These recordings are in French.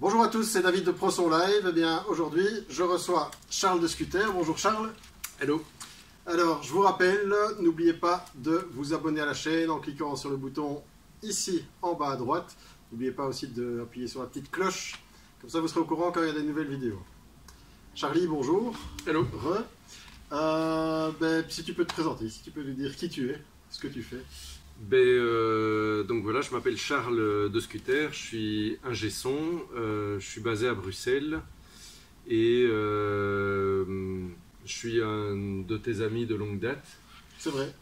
Bonjour à tous, c'est David de ProSon Live. Eh bien, aujourd'hui, je reçois Charles de Scooter. Bonjour Charles. Hello. Alors, je vous rappelle, n'oubliez pas de vous abonner à la chaîne en cliquant sur le bouton ici en bas à droite. N'oubliez pas aussi d'appuyer sur la petite cloche. Comme ça, vous serez au courant quand il y a des nouvelles vidéos. Charlie, bonjour. Hello. Si tu peux te présenter, si tu peux nous dire qui tu es, ce que tu fais. Donc voilà, je m'appelle Charles de Scooter, je suis ingé son, je suis basé à Bruxelles et je suis un de tes amis de longue date. C'est vrai.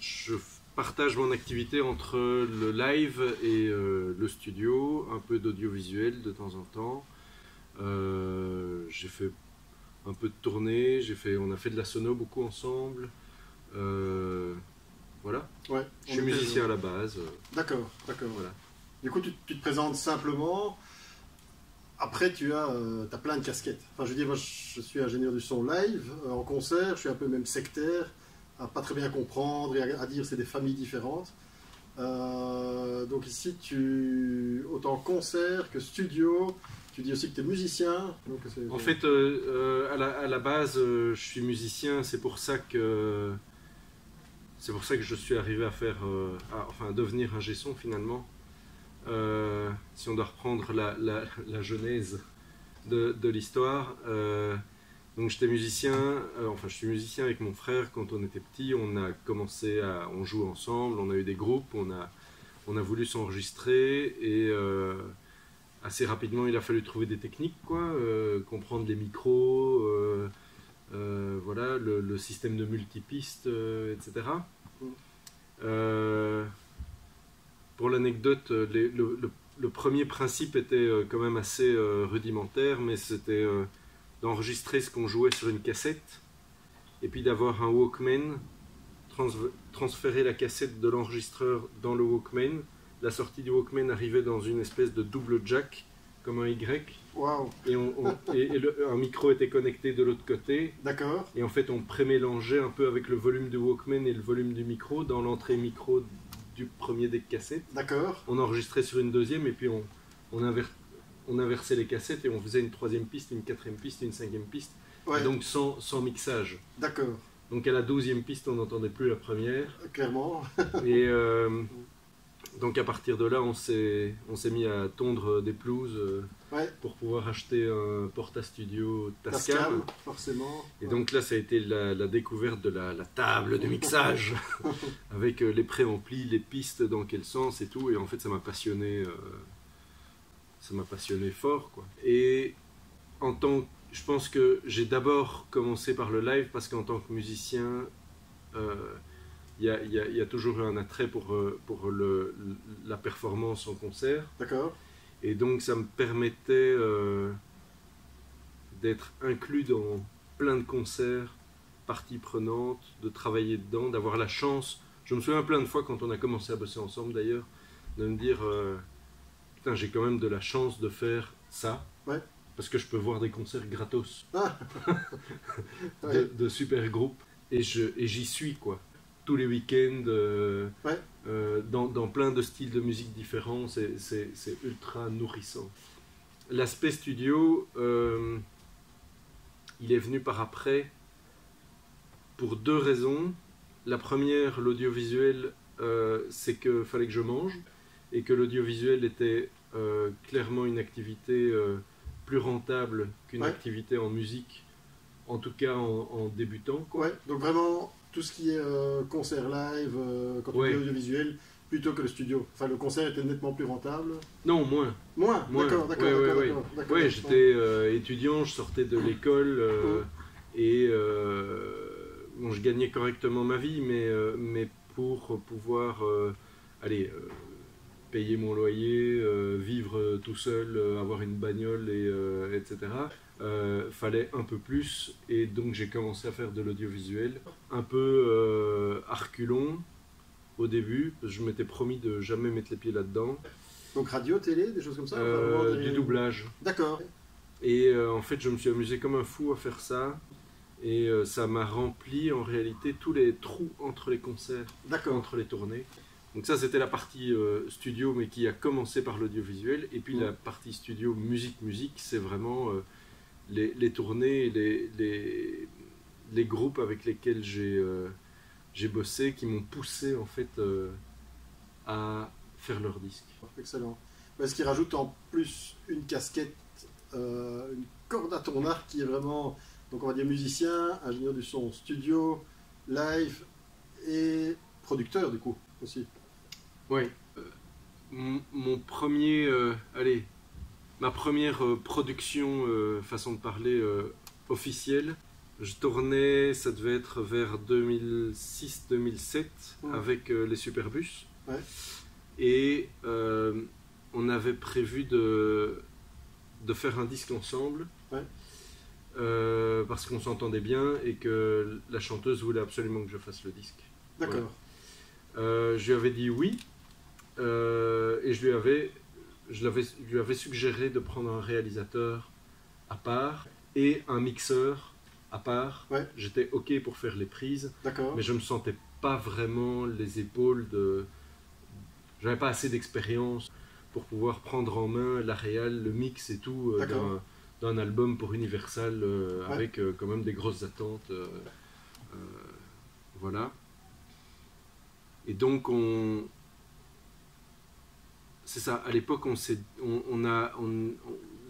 Je partage mon activité entre le live et le studio, un peu d'audiovisuel de temps en temps. J'ai fait un peu de tournée, on a fait de la sono beaucoup ensemble. Voilà. Ouais, je suis musicien à la base. D'accord, d'accord. Voilà. Du coup, tu te présentes simplement. Après, tu as plein de casquettes. Enfin, je veux dire, moi, je suis ingénieur du son live, en concert, je suis un peu même sectaire, à pas très bien comprendre et à dire c'est des familles différentes. Donc ici, autant concert que studio. Tu dis aussi que tu es musicien. Donc en fait, à la base, je suis musicien. C'est pour ça que je suis arrivé à devenir ingé son finalement. Si on doit reprendre la genèse de l'histoire. Donc j'étais musicien. Je suis musicien avec mon frère quand on était petit. On joue ensemble. On a eu des groupes. On a voulu s'enregistrer et assez rapidement, il a fallu trouver des techniques, comprendre les micros, voilà, le système de multipiste, etc. Pour l'anecdote, le premier principe était quand même assez rudimentaire, mais c'était d'enregistrer ce qu'on jouait sur une cassette, et puis d'avoir un Walkman, transférer la cassette de l'enregistreur dans le Walkman. La sortie du Walkman arrivait dans une espèce de double jack, comme un Y. Wow. Et, un micro était connecté de l'autre côté. D'accord. Et en fait, on prémélangeait un peu avec le volume du Walkman et le volume du micro dans l'entrée micro du premier deck cassette. D'accord. On enregistrait sur une deuxième et puis on inversait les cassettes et on faisait une troisième piste, une quatrième piste, une cinquième piste. Ouais. Donc sans mixage. D'accord. Donc à la 12e piste, on n'entendait plus la première. Clairement. Et donc à partir de là, on s'est mis à tondre des pelouses pour pouvoir acheter un Porta-Studio Tascam. Forcément. Et donc là, ça a été la découverte de la table de mixage avec les préamplis, les pistes dans quel sens et tout. Et en fait, ça m'a passionné fort, quoi. Et je pense que j'ai d'abord commencé par le live parce qu'en tant que musicien, il y a toujours eu un attrait pour la performance en concert. D'accord. Et donc ça me permettait d'être inclus dans plein de concerts, partie prenante, de travailler dedans, d'avoir la chance. Je me souviens plein de fois quand on a commencé à bosser ensemble d'ailleurs, de me dire putain, j'ai quand même de la chance de faire ça. Ouais. Parce que je peux voir des concerts gratos Ouais. de super groupes. Et j'y suis, quoi. Tous les week-ends, dans plein de styles de musique différents, c'est ultra nourrissant. L'aspect studio, il est venu par après pour deux raisons. La première, l'audiovisuel, c'est qu'il fallait que je mange et que l'audiovisuel était clairement une activité plus rentable qu'une activité en musique, en tout cas en débutant, quoi. Ouais, donc vraiment tout ce qui est concert live, quand on dit audiovisuel, plutôt que le studio. Enfin, le concert était nettement plus rentable. Non, moins. Moins. D'accord. Ouais, j'étais étudiant, je sortais de l'école et bon, je gagnais correctement ma vie, mais pour pouvoir payer mon loyer, vivre tout seul, avoir une bagnole, etc. Fallait un peu plus, et donc j'ai commencé à faire de l'audiovisuel. Un peu à reculons au début, parce que je m'étais promis de jamais mettre les pieds là-dedans. Donc radio, télé, des choses comme ça Du doublage. D'accord. Et en fait, je me suis amusé comme un fou à faire ça. Et ça m'a rempli en réalité tous les trous entre les concerts, entre les tournées. Donc ça, c'était la partie studio, mais qui a commencé par l'audiovisuel. Et puis la partie studio musique, c'est vraiment les tournées, les groupes avec lesquels j'ai bossé, qui m'ont poussé en fait à faire leur disque. Excellent. Parce qu'il rajoute en plus une casquette, une corde à ton arc qui est vraiment, donc on va dire musicien, ingénieur du son, studio, live et producteur du coup aussi. Oui. Mon premier, ma première production, façon de parler, officielle, je tournais, ça devait être vers 2006-2007 avec les Superbus. Ouais. Et on avait prévu de faire un disque ensemble. Ouais. Parce qu'on s'entendait bien et que la chanteuse voulait absolument que je fasse le disque. D'accord. Voilà. Je lui avais dit oui. Et je lui avais suggéré de prendre un réalisateur à part et un mixeur à part. Ouais. J'étais ok pour faire les prises, D'accord. mais je me sentais pas vraiment les épaules de... J'avais pas assez d'expérience pour pouvoir prendre en main la réal, le mix et tout d'un album pour Universal avec quand même des grosses attentes. Voilà. Et donc c'est ça, à l'époque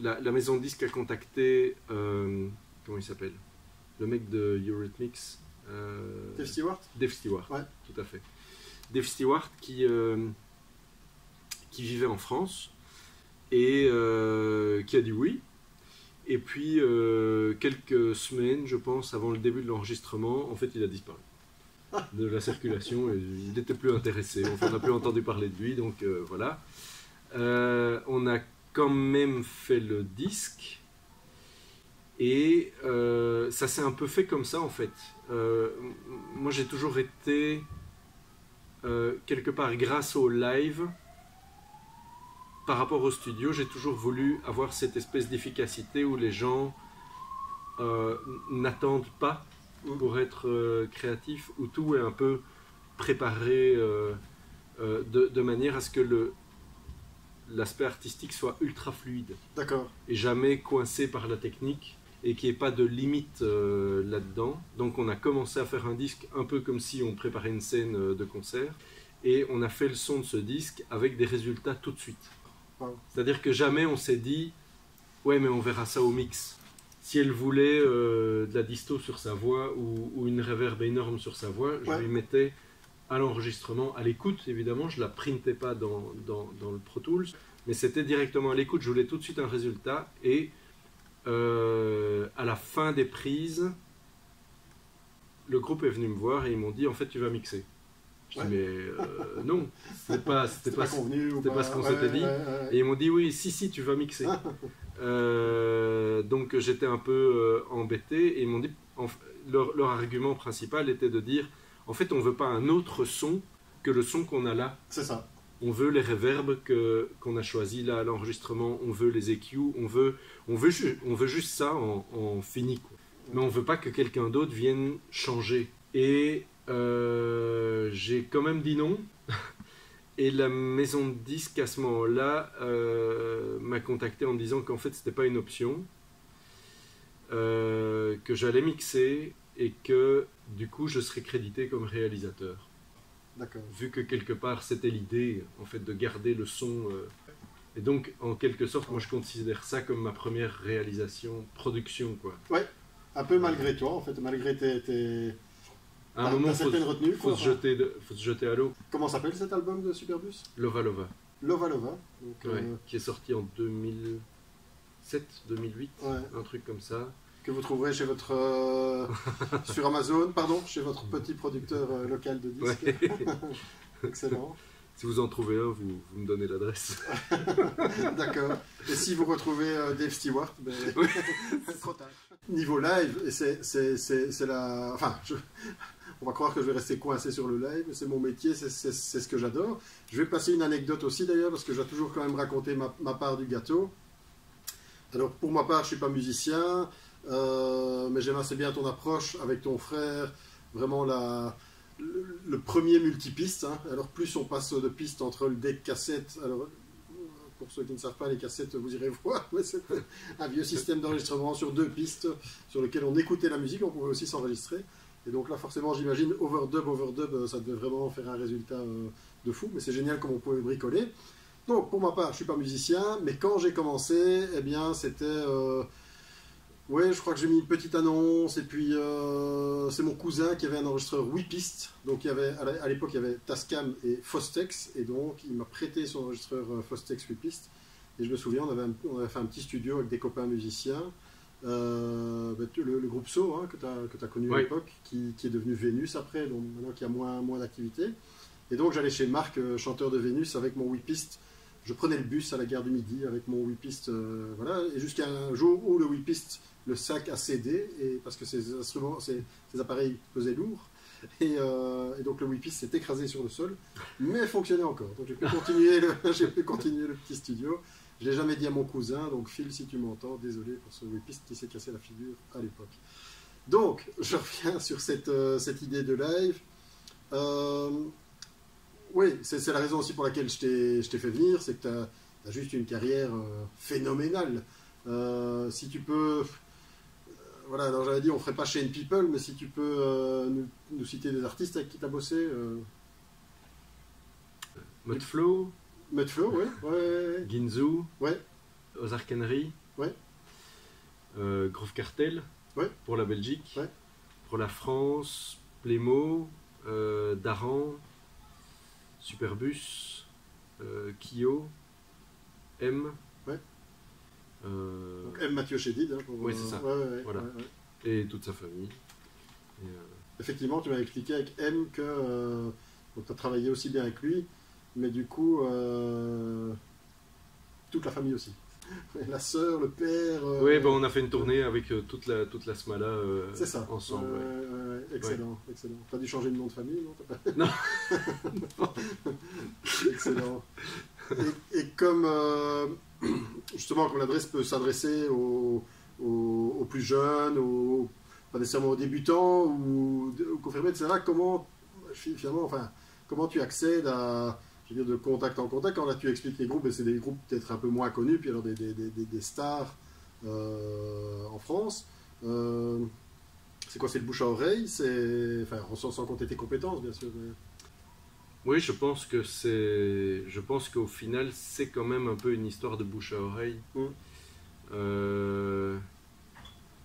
la maison de disques a contacté comment il s'appelle, le mec de Eurythmics, Dave Stewart. Dave Stewart, ouais. Tout à fait. Dave Stewart qui vivait en France et qui a dit oui. Et puis quelques semaines, je pense, avant le début de l'enregistrement, en fait il a disparu de la circulation et il n'était plus intéressé. Enfin, on n'a plus entendu parler de lui, donc voilà. On a quand même fait le disque et ça s'est un peu fait comme ça en fait. Moi j'ai toujours été quelque part grâce au live par rapport au studio, j'ai toujours voulu avoir cette espèce d'efficacité où les gens n'attendent pas pour être créatifs, où tout est un peu préparé de manière à ce que l'aspect artistique soit ultra fluide. D'accord. Et jamais coincé par la technique et qu'il n'y ait pas de limite là-dedans. Donc on a commencé à faire un disque un peu comme si on préparait une scène de concert et on a fait le son de ce disque avec des résultats tout de suite. Wow. C'est-à-dire que jamais on s'est dit ouais mais on verra ça au mix. Si elle voulait de la disto sur sa voix ou une reverb énorme sur sa voix, je lui mettais à l'enregistrement, à l'écoute évidemment, je ne la printais pas dans le Pro Tools, mais c'était directement à l'écoute, je voulais tout de suite un résultat et à la fin des prises, le groupe est venu me voir et ils m'ont dit en fait tu vas mixer. Je dis mais non, c'était pas ce qu'on s'était dit. Et ils m'ont dit oui, si tu vas mixer. Donc j'étais un peu embêté et ils m'ont dit, leur argument principal était de dire en fait on veut pas un autre son que le son qu'on a là. C'est ça. On veut les reverbs qu'on a choisi là à l'enregistrement, on veut les EQ, on veut juste ça en fini quoi. Mais on veut pas que quelqu'un d'autre vienne changer. Et j'ai quand même dit non. Et la maison de disques à ce moment-là m'a contacté en me disant qu'en fait c'était pas une option, que j'allais mixer et que du coup je serais crédité comme réalisateur. D'accord. Vu que quelque part c'était l'idée en fait de garder le son. Et donc en quelque sorte moi je considère ça comme ma première réalisation, production quoi. Ouais, un peu malgré toi en fait, malgré tes... À un moment, il faut se jeter à l'eau. Comment s'appelle cet album de Superbus ? Lova Lova. Lova Lova. Donc, qui est sorti en 2007, 2008, un truc comme ça. Que vous trouverez chez votre... sur Amazon, chez votre petit producteur local de disques. Ouais. Excellent. Si vous en trouvez un, vous me donnez l'adresse. D'accord. Et si vous retrouvez Dave Stewart, c'est trop tard. Niveau live, c'est la... Enfin, on va croire que je vais rester coincé sur le live, c'est mon métier, c'est ce que j'adore. Je vais passer une anecdote aussi d'ailleurs, parce que je dois toujours quand même raconter ma part du gâteau. Alors pour ma part, je ne suis pas musicien, mais j'aime assez bien ton approche avec ton frère, vraiment le premier multipiste. Hein. Alors plus on passe de pistes entre le deck cassette. Alors, pour ceux qui ne savent pas, les cassettes, vous irez voir. Mais c'est un vieux système d'enregistrement sur 2 pistes sur lequel on écoutait la musique. On pouvait aussi s'enregistrer. Et donc là, forcément, j'imagine, overdub, ça devait vraiment faire un résultat de fou. Mais c'est génial comme on pouvait bricoler. Donc, pour ma part, je ne suis pas musicien. Mais quand j'ai commencé, eh bien, c'était... ouais, je crois que j'ai mis une petite annonce. Et puis, c'est mon cousin qui avait un enregistreur 8 pistes. Donc, il y avait, à l'époque, il y avait Tascam et Fostex. Et donc, il m'a prêté son enregistreur Fostex 8 pistes. Et je me souviens, on avait fait un petit studio avec des copains musiciens. Le groupe So, hein, que tu as connu à l'époque, qui est devenu Vénus après, donc maintenant qui a moins d'activité. Et donc j'allais chez Marc, chanteur de Vénus, avec mon 8 pistes. Je prenais le bus à la gare du Midi avec mon 8 pistes, voilà, et jusqu'à un jour où le 8 pistes, le sac a cédé, et parce que ces appareils pesaient lourd. Et donc le 8 pistes s'est écrasé sur le sol, mais fonctionnait encore. Donc j'ai pu continuer le petit studio. Je ne l'ai jamais dit à mon cousin, donc Phil, si tu m'entends, désolé pour ce 8 pistes qui s'est cassé la figure à l'époque. Donc, je reviens sur cette idée de live. Oui, c'est la raison aussi pour laquelle je t'ai fait venir, c'est que tu as juste une carrière phénoménale. Si tu peux... voilà, alors j'avais dit, on ne ferait pas Shane People, mais si tu peux nous citer des artistes avec qui tu as bossé. Mudflow. Mudflow, ouais. Ginzu, ouais. Ozark Henry, ouais. Groove Cartel, ouais. Pour la Belgique, ouais. Pour la France, Plémo, Daran, Superbus, Kyo, M. Ouais. Donc M. Mathieu Chédid. Hein, oui, c'est ça. Voilà. Ouais. Et toute sa famille. Et, effectivement, tu m'as expliqué avec M que tu as travaillé aussi bien avec lui. Mais du coup, toute la famille aussi. La sœur, le père... oui, ben on a fait une tournée avec toute la Smala c'est ça. ensemble. Excellent, excellent. T'as dû changer de nom de famille, non? Non. Excellent. Et comme, justement, comme l'adresse peut s'adresser aux plus jeunes, pas nécessairement aux débutants, ou aux confirmés, etc., comment, finalement, comment tu accèdes à... Je veux dire, de contact en contact, quand là tu expliques les groupes, c'est des groupes peut-être un peu moins connus, puis alors des stars en France. C'est quoi, c'est le bouche à oreille, sans compter tes compétences, bien sûr. Mais... oui, je pense qu'au final, c'est quand même un peu une histoire de bouche à oreille.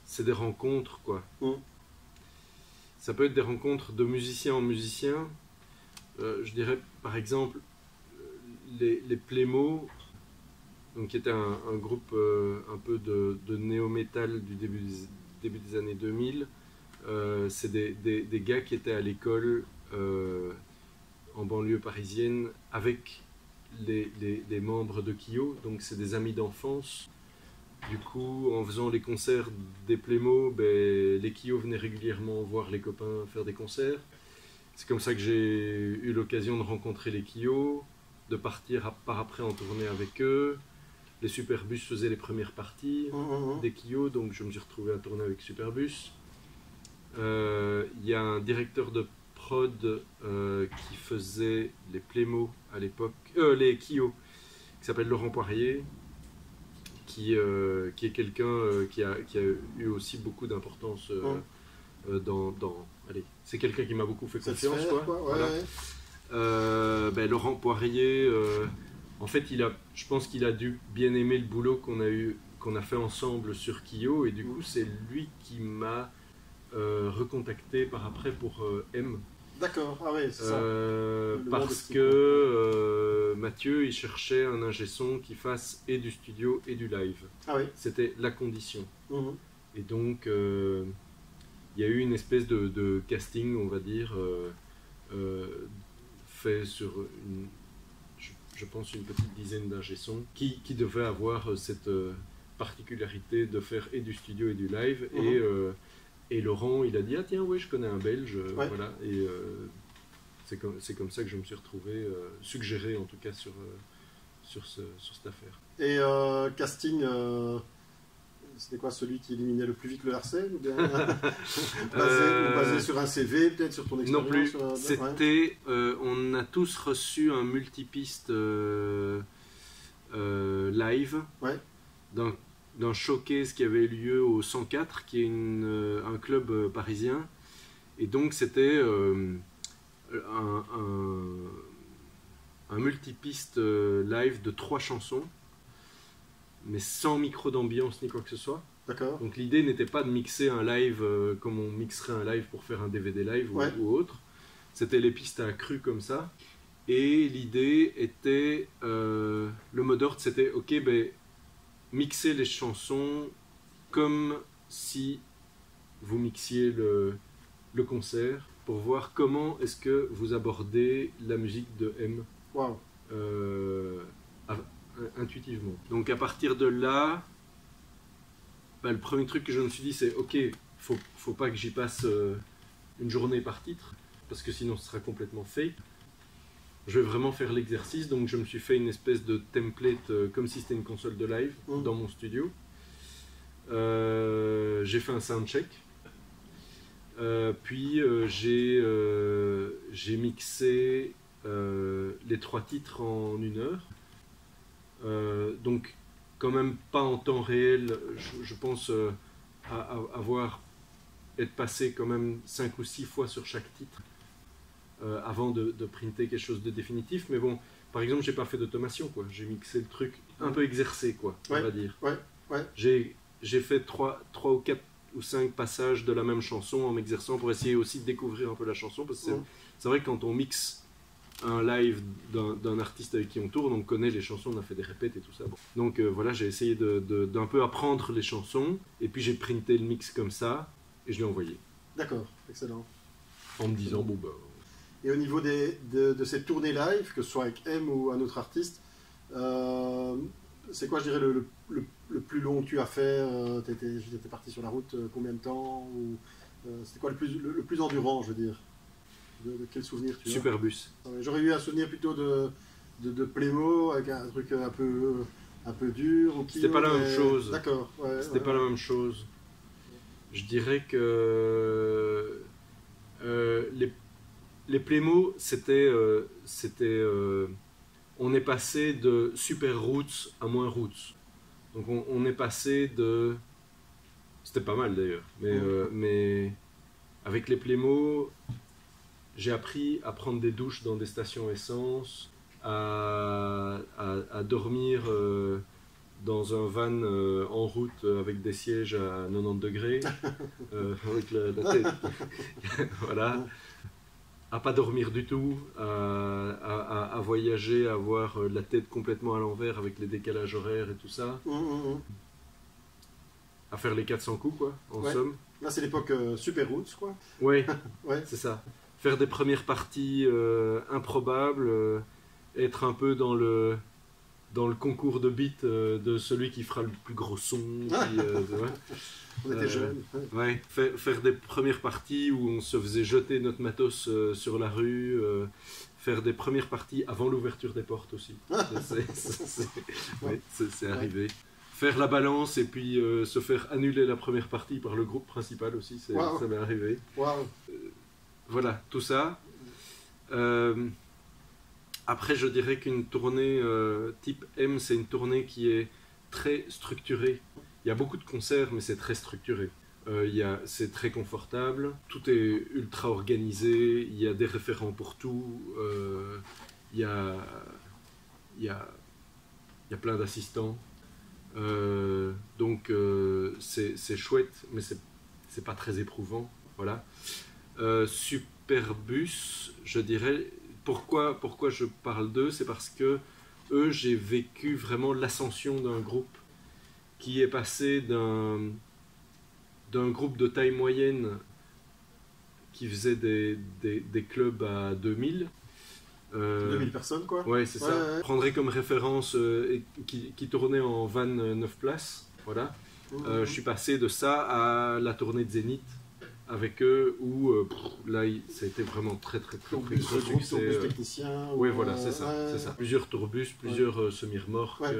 C'est des rencontres, quoi. Ça peut être des rencontres de musicien en musicien. Je dirais, par exemple, les Plémo, donc, qui était un groupe un peu de néo-metal du début des années 2000. C'est des gars qui étaient à l'école en banlieue parisienne avec les membres de Kyo, donc c'est des amis d'enfance. Du coup, en faisant les concerts des Plémo, les Kyo venaient régulièrement voir les copains faire des concerts. C'est comme ça que j'ai eu l'occasion de rencontrer les Kyo, de partir par après en tournée avec eux. Les Superbus faisaient les premières parties des Kyo, donc je me suis retrouvé à tourner avec Superbus. Il y a un directeur de prod qui faisait les Plémo à l'époque, les Kyo, qui s'appelle Laurent Poirier, qui est quelqu'un qui a eu aussi beaucoup d'importance allez, c'est quelqu'un qui m'a beaucoup fait confiance, quoi. Voilà. Laurent Poirier, en fait, je pense qu'il a dû bien aimer le boulot qu'on a fait ensemble sur Kyo, et du coup, c'est lui qui m'a recontacté par après pour M. D'accord, ah ouais, c'est ça. Parce que Mathieu, il cherchait un ingé son qui fasse et du studio et du live. Ah oui. C'était la condition. Et donc, il y a eu une espèce de casting, on va dire, fait sur je pense une petite dizaine d'ingé sons qui devaient avoir cette particularité de faire et du studio et du live. Et Laurent, il a dit, ah tiens, ouais, je connais un Belge, voilà. Et c'est comme ça que je me suis retrouvé suggéré, en tout cas, sur cette affaire. Et casting, C'était quoi, celui qui éliminait le plus vite le harcèle, ou bien basé sur un CV, peut-être sur ton expérience? Non plus. Ouais. C'était, on a tous reçu un multipiste live Ouais. d'un showcase qui avait lieu au 104, qui est un club parisien. Et donc c'était un multipiste live de 3 chansons, mais sans micro d'ambiance ni quoi que ce soit. D'accord. Donc l'idée n'était pas de mixer un live comme on mixerait un live pour faire un DVD live ou autre. C'était les pistes à cru comme ça. Et l'idée était, le mot d'ordre c'était, ok, ben, mixer les chansons comme si vous mixiez le concert, pour voir comment est-ce que vous abordez la musique de M. Wow. Intuitivement. Donc à partir de là, bah, le premier truc que je me suis dit c'est ok, faut pas que j'y passe une journée par titre, parce que sinon ce sera complètement fake. Je vais vraiment faire l'exercice, donc je me suis fait une espèce de template comme si c'était une console de live dans mon studio. J'ai fait un soundcheck. Puis j'ai mixé les 3 titres en 1 heure. Donc quand même pas en temps réel, je pense être passé quand même 5 ou 6 fois sur chaque titre avant de printer quelque chose de définitif. Mais bon, par exemple, j'ai pas fait d'automation, quoi. J'ai mixé le truc un peu exercé, quoi, on va dire. J'ai fait 3 ou 4 ou 5 passages de la même chanson en m'exerçant pour essayer aussi de découvrir un peu la chanson, parce que c'est vrai que quand on mixe un live d'un artiste avec qui on tourne, on connaît les chansons, on a fait des répètes et tout ça. Bon. Donc voilà, j'ai essayé d'un peu apprendre les chansons, et puis j'ai printé le mix comme ça, et je l'ai envoyé. D'accord, excellent. En me disant, bon bah... Et au niveau de ces tournées live, que ce soit avec M ou un autre artiste, c'est quoi, je dirais, le plus long que tu as fait? T'étais parti sur la route combien de temps, ou c'était quoi le plus endurant, je veux dire? De quel souvenir tu as? Superbus. J'aurais eu un souvenir plutôt de Playmo, avec un truc un peu dur. C'était pas la même chose. D'accord. C'était pas la même chose. Je dirais que les Playmo, c'était on est passé de super roots à moins roots. Donc on est passé de... C'était pas mal d'ailleurs. Mais avec les Playmo, j'ai appris à prendre des douches dans des stations essence, à dormir dans un van en route avec des sièges à 90 degrés, avec la tête. Voilà. À pas dormir du tout, à voyager, à avoir la tête complètement à l'envers avec les décalages horaires et tout ça. À faire les 400 coups, quoi, en somme. Là, c'est l'époque Super Roots, quoi. Ouais, c'est ça. Faire des premières parties improbables, être un peu dans le concours de beat de celui qui fera le plus gros son. On était jeunes. Ouais, faire des premières parties où on se faisait jeter notre matos sur la rue, faire des premières parties avant l'ouverture des portes aussi. C'est arrivé. Faire la balance et puis se faire annuler la première partie par le groupe principal aussi, ça m'est arrivé. Voilà, tout ça. Après, je dirais qu'une tournée type M, c'est une tournée qui est très structurée. Il y a beaucoup de concerts, mais c'est très structuré. C'est très confortable, tout est ultra organisé, il y a des référents pour tout, il y a plein d'assistants. Donc c'est chouette, mais c'est pas très éprouvant. Voilà. Superbus, je dirais, pourquoi je parle d'eux, c'est parce que eux, j'ai vécu vraiment l'ascension d'un groupe qui est passé d'un groupe de taille moyenne qui faisait des clubs à 2000. 2000 personnes, quoi. Ouais, c'est ça. Je prendrais comme référence qui tournait en van 9 places. Voilà. Je suis passé de ça à la tournée de Zénith, avec eux où là ça a été vraiment très très très Tourbus, gros groupe succès. Tourbus technicien. Oui, ou, voilà, c'est ça, ouais. c'est ça. Plusieurs tourbus, plusieurs semi-remorques. Ouais.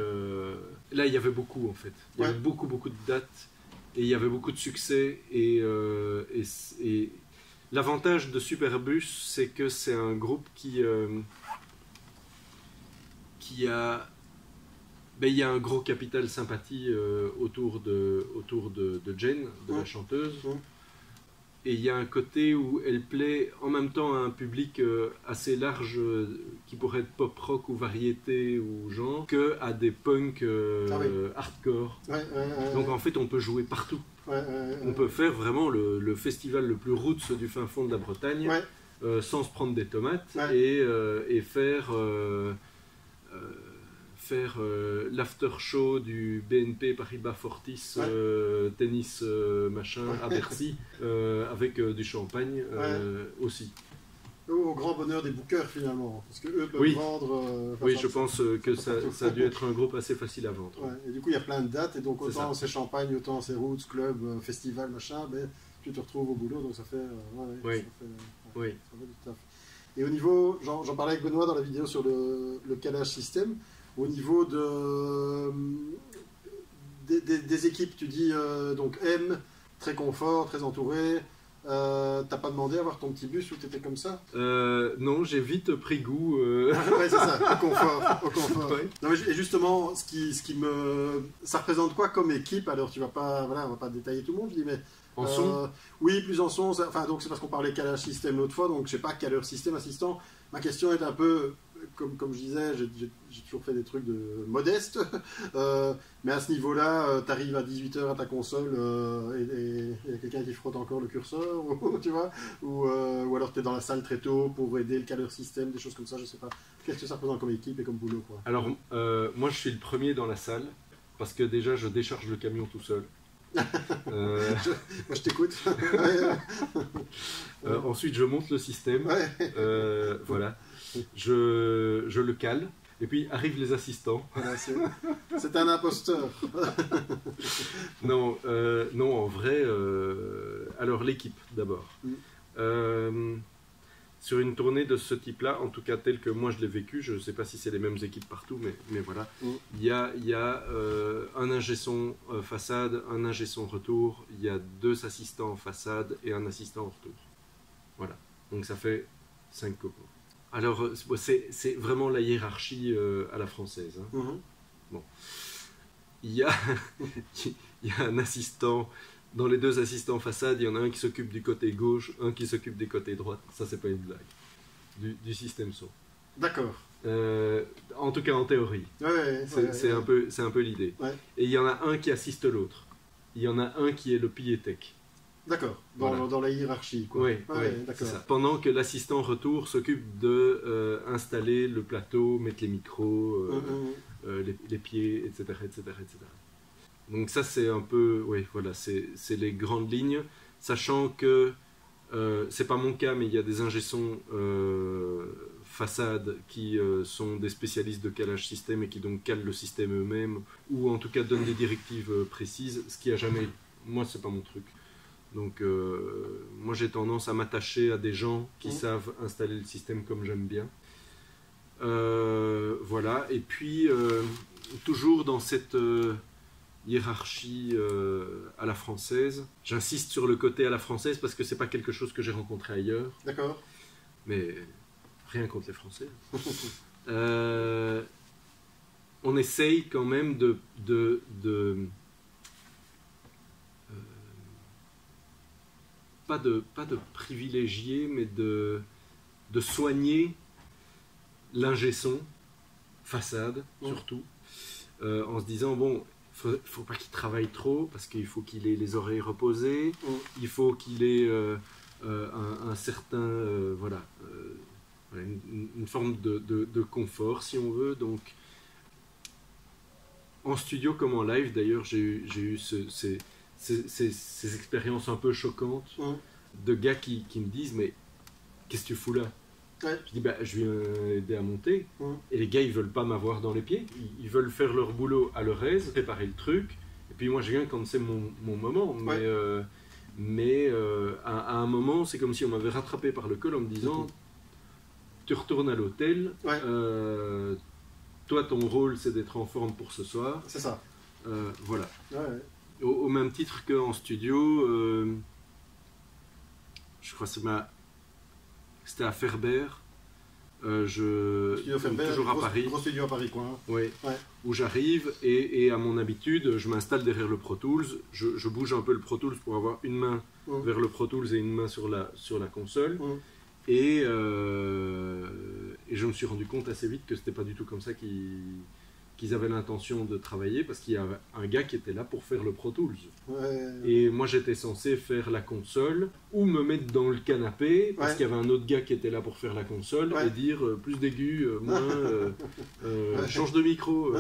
Là, il y avait beaucoup en fait. Il y avait beaucoup de dates et il y avait beaucoup de succès. Et l'avantage de Superbus, c'est que c'est un groupe qui a. Ben, il y a un gros capital sympathie autour de Jen, de la chanteuse. Et il y a un côté où elle plaît en même temps à un public assez large qui pourrait être pop rock ou variété ou genre, que à des punks hardcore. Donc en fait on peut jouer partout. On peut faire vraiment le festival le plus roots du fin fond de la Bretagne sans se prendre des tomates et faire l'after show du BNP Paribas Fortis tennis machin à Bercy avec du champagne aussi. Au grand bonheur des bookers finalement, parce que eux peuvent vendre. Oui, je pense que ça a dû être un groupe assez facile à vendre. Et du coup il y a plein de dates et donc autant c'est champagne, autant c'est roots, club, festival, machin, ben, tu te retrouves au boulot donc ça fait, ça fait du taf. Et au niveau, j'en parlais avec Benoît dans la vidéo sur le calage système. Au niveau des équipes, tu dis donc M, très confort, très entouré. T'as pas demandé à avoir ton petit bus où t'étais comme ça? Non, j'ai vite pris goût. Ouais, c'est ça, au confort. Non, mais, et justement, ça représente quoi comme équipe? Alors, on va pas détailler tout le monde, je dis, mais. En son Oui, plus en son. Enfin, donc c'est parce qu'on parlait calage système l'autre fois, donc je sais pas quelle heure système assistant. Ma question est un peu. Comme je disais, j'ai toujours fait des trucs modestes, mais à ce niveau-là, tu arrives à 18h à ta console et il y a quelqu'un qui frotte encore le curseur, tu vois, ou alors tu es dans la salle très tôt pour aider le caleur système, des choses comme ça, je sais pas. Qu'est-ce que ça représente comme équipe et comme boulot, quoi? Alors, moi je suis le premier dans la salle, parce que déjà je décharge le camion tout seul. Moi je t'écoute. Ensuite je monte le système, voilà. Je le cale, et puis arrivent les assistants. Voilà, c'est un imposteur. Non, en vrai, alors l'équipe d'abord. Sur une tournée de ce type-là, en tout cas tel que moi je l'ai vécu, je ne sais pas si c'est les mêmes équipes partout, mais voilà, il y a un ingé son façade, un ingé son retour, il y a 2 assistants façade et un assistant en retour. Voilà, donc ça fait 5 cocos. Alors, c'est vraiment la hiérarchie à la française. Hein. Bon. Il y a un assistant, dans les 2 assistants façade, il y en a un qui s'occupe du côté gauche, un qui s'occupe du côté droite. Ça, c'est pas une blague. Du système son. D'accord. En tout cas, en théorie. C'est un peu l'idée. Et il y en a un qui assiste l'autre. Il y en a un qui est le pilier tech. D'accord, dans la hiérarchie. Quoi. Oui, c'est ça. Pendant que l'assistant retour s'occupe de installer le plateau, mettre les micros, les pieds, etc., etc., etc. Donc ça c'est un peu, voilà, c'est les grandes lignes, sachant que c'est pas mon cas, mais il y a des ingé-sons façade qui sont des spécialistes de calage système et qui donc calent le système eux-mêmes, ou en tout cas donnent des directives précises, ce qui a jamais, moi c'est pas mon truc. Donc moi j'ai tendance à m'attacher à des gens qui savent installer le système comme j'aime bien. Voilà, et puis toujours dans cette hiérarchie à la française, j'insiste sur le côté à la française parce que c'est pas quelque chose que j'ai rencontré ailleurs. D'accord. Mais rien contre les Français. On essaye quand même de pas de privilégier, mais de soigner l'ingé son, façade surtout, en se disant, bon, faut pas qu'il travaille trop, parce qu'il faut qu'il ait les oreilles reposées, il faut qu'il ait un certain, une forme de confort, si on veut. Donc, en studio comme en live, d'ailleurs, j'ai eu ces expériences un peu choquantes de gars qui me disent, mais qu'est-ce que tu fous là? Je dis, je viens aider à monter. Et les gars, ils veulent pas m'avoir dans les pieds. Ils veulent faire leur boulot à leur aise, préparer le truc. Et puis moi, je viens quand c'est mon moment. Mais à un moment, c'est comme si on m'avait rattrapé par le col en me disant tu retournes à l'hôtel, Ouais. Toi ton rôle c'est d'être en forme pour ce soir. C'est ça. Voilà. Ouais, ouais. Au même titre qu'en studio, je crois que c'était à Ferber. Studio Ferber, toujours à Paris. Gros studio à Paris, quoi. Hein. Oui, Ouais. où j'arrive et à mon habitude, je m'installe derrière le Pro Tools, je bouge un peu le Pro Tools pour avoir une main vers le Pro Tools et une main sur la console. Et je me suis rendu compte assez vite que c'était pas du tout comme ça qu'ils avaient l'intention de travailler, parce qu'il y avait un gars qui était là pour faire le Pro Tools. Ouais. Et moi j'étais censé faire la console ou me mettre dans le canapé parce qu'il y avait un autre gars qui était là pour faire la console et dire plus d'aigus, moins, change de micro,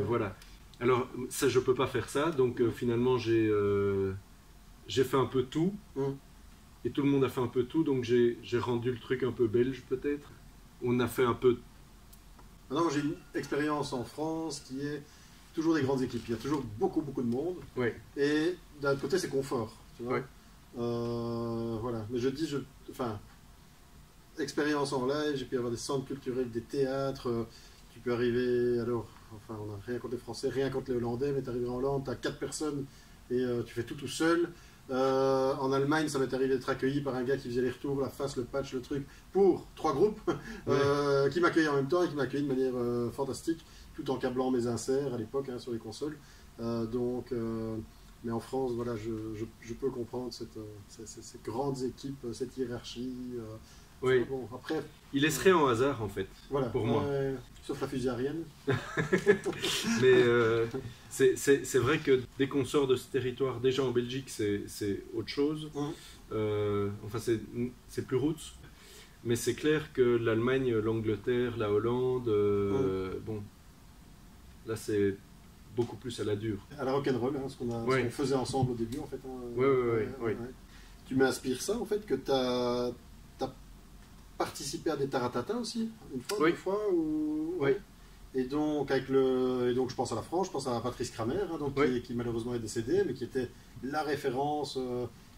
voilà. Alors ça je peux pas faire ça, donc finalement j'ai fait un peu tout et tout le monde a fait un peu tout, donc j'ai rendu le truc un peu belge peut-être. On a fait un peu. Maintenant, j'ai une expérience en France qui est toujours des grandes équipes. Il y a toujours beaucoup de monde. Ouais. Et d'un autre côté, c'est confort. Tu vois. Ouais. Voilà. Mais je dis, enfin, expérience en live, j'ai pu avoir des centres culturels, des théâtres. Tu peux arriver, alors, enfin, on n'a rien contre les Français, rien contre les Hollandais, mais tu arrives en Hollande, tu as 4 personnes et tu fais tout seul. En Allemagne, ça m'est arrivé d'être accueilli par un gars qui faisait les retours, la face, le patch, le truc, pour 3 groupes qui m'accueillaient en même temps et qui m'accueillaient de manière fantastique, tout en câblant mes inserts à l'époque sur les consoles. Mais en France, voilà, je peux comprendre ces grandes équipes, cette hiérarchie. Oui. Bon, après, il laisserait en hasard en fait, voilà, pour moi. Sauf la fusée Ariane. Mais c'est vrai que dès qu'on sort de ce territoire, déjà en Belgique, c'est autre chose. Enfin, c'est plus roots. Mais c'est clair que l'Allemagne, l'Angleterre, la Hollande, bon, là c'est beaucoup plus à la dure. À la rock'n'roll, ce qu'on faisait ensemble au début en fait. Oui. Tu m'inspires ça en fait, que tu as participé à des Taratata aussi, une fois, deux fois Oui. Et donc, je pense à la France, je pense à Patrice Kramer, qui malheureusement est décédé, mais qui était la référence,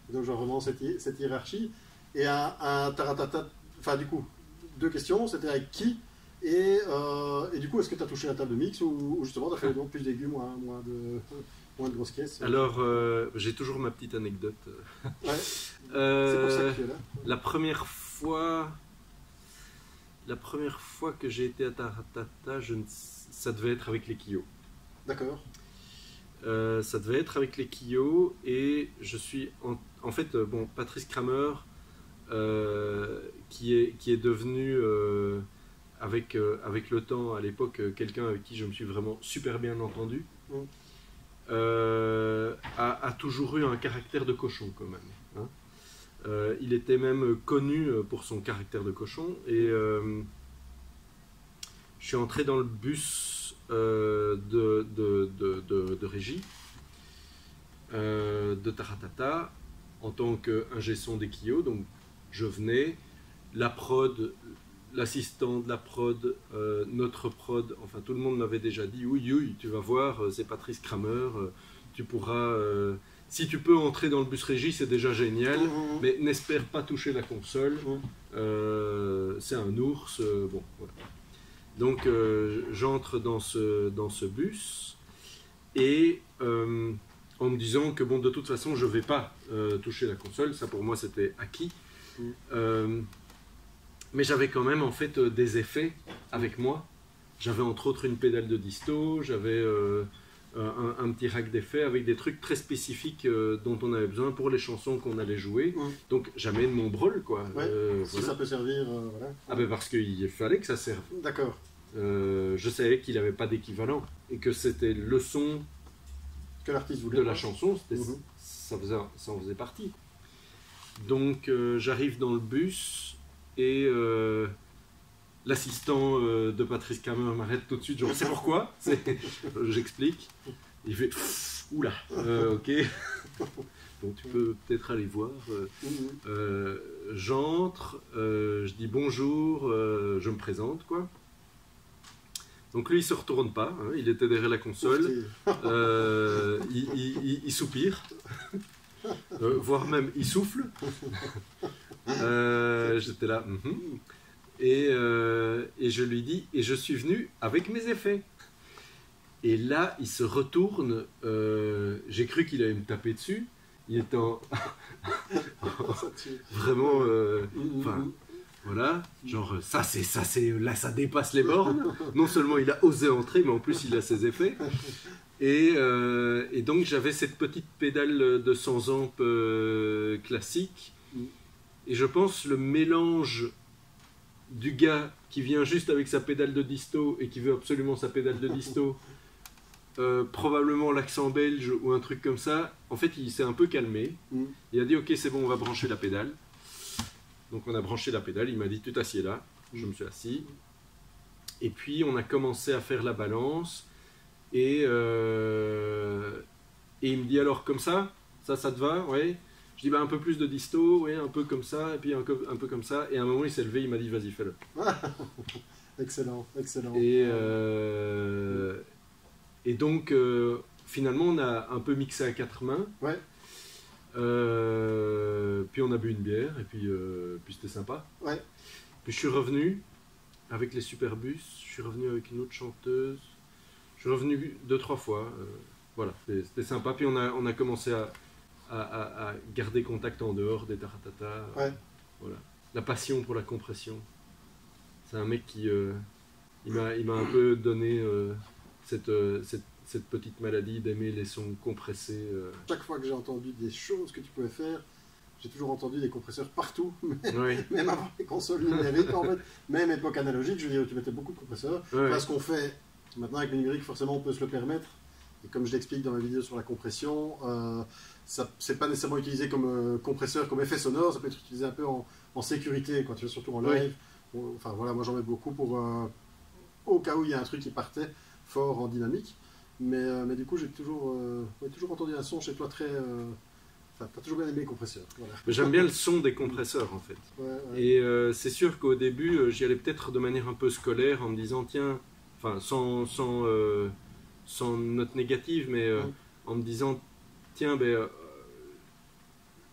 donc genre vraiment cette hiérarchie. Et un Taratata, enfin du coup, 2 questions, c'était avec qui et du coup, est-ce que tu as touché la table de mix ou justement tu as fait donc plus d'aigus, moins de grosses caisses? Alors, j'ai toujours ma petite anecdote. Ouais. C'est pour ça que tu es là. La première fois que j'ai été à Taratata, ça devait être avec les Kyo. D'accord. Ça devait être avec les Kyo et je suis en fait Patrice Kramer qui est devenu avec le temps à l'époque quelqu'un avec qui je me suis vraiment super bien entendu, a toujours eu un caractère de cochon quand même. Hein. Il était même connu pour son caractère de cochon et je suis entré dans le bus de régie de Taratata en tant qu'ingé son des Kyo. Donc je venais, la prod, l'assistant de la prod, notre prod, enfin tout le monde m'avait déjà dit oui, tu vas voir, c'est Patrice Kramer, tu pourras... si tu peux entrer dans le bus régie, c'est déjà génial, mais n'espère pas toucher la console. C'est un ours. Bon, voilà. Donc, j'entre dans ce bus et en me disant que bon, de toute façon, je ne vais pas toucher la console. Ça, pour moi, c'était acquis. Mais j'avais quand même en fait des effets avec moi. J'avais entre autres une pédale de disto, j'avais un petit rack d'effets avec des trucs très spécifiques dont on avait besoin pour les chansons qu'on allait jouer. Donc j'amène mon brol, quoi. Si voilà. Ça peut servir, voilà. Ah ben parce qu'il fallait que ça serve. D'accord. Je savais qu'il n'avait pas d'équivalent et que c'était le son que l'artiste voulait de la chanson, ça en faisait partie. Donc j'arrive dans le bus et l'assistant de Patrice Kramer m'arrête tout de suite, genre c'est pourquoi. J'explique. Il fait oula, ok. Donc tu peux peut-être aller voir. J'entre, je dis bonjour, je me présente, quoi. Donc lui il se retourne pas, hein, il était derrière la console, il soupire. voire même il souffle. J'étais là. Et je lui dis, et je suis venu avec mes effets. Et là, il se retourne. J'ai cru qu'il allait me taper dessus. Il était vraiment. Voilà, genre là ça dépasse les bornes. Non seulement il a osé entrer, mais en plus il a ses effets. Et donc j'avais cette petite pédale de 100 amps classique. Et je pense le mélange du gars qui vient juste avec sa pédale de disto et qui veut absolument sa pédale de disto, probablement l'accent belge ou un truc comme ça, en fait il s'est un peu calmé. Il a dit ok c'est bon, on va brancher la pédale. Donc on a branché la pédale, il m'a dit tu t'assieds là. Je me suis assis. Et puis on a commencé à faire la balance. Et il me dit alors comme ça te va? Ouais. Je dis bah un peu plus de disto, ouais, un peu comme ça, et puis un peu comme ça. Et à un moment il s'est levé, il m'a dit vas-y fais-le. Excellent, excellent. Et donc finalement on a un peu mixé à 4 mains. Ouais. Puis on a bu une bière et puis c'était sympa. Ouais. Puis je suis revenu avec les Superbus, je suis revenu avec une autre chanteuse, je suis revenu 2-3 fois. Voilà, c'était sympa. Puis on a commencé à garder contact en dehors des taratata. Ouais. Voilà. La passion pour la compression. C'est un mec qui il m'a un peu donné cette petite maladie d'aimer les sons compressés. Chaque fois que j'ai entendu des choses que tu pouvais faire, j'ai toujours entendu des compresseurs partout, Oui. même avant les consoles numériques, en fait, même époque analogique, je veux dire, tu mettais beaucoup de compresseurs. Ouais. Parce qu'on fait, maintenant avec le numérique, forcément on peut se le permettre. Et comme je l'explique dans ma vidéo sur la compression, c'est pas nécessairement utilisé comme compresseur, comme effet sonore, ça peut être utilisé un peu en sécurité, quoi, tu vois, surtout en live. Oui. Enfin voilà, moi j'en mets beaucoup pour au cas où il y a un truc qui partait fort en dynamique. Mais du coup, j'ai toujours entendu un son chez toi très. Enfin, t'as toujours bien aimé les compresseurs. Voilà. J'aime bien le son des compresseurs en fait. Ouais. Et c'est sûr qu'au début, j'y allais peut-être de manière un peu scolaire en me disant tiens, enfin sans note négative, mais en me disant tiens,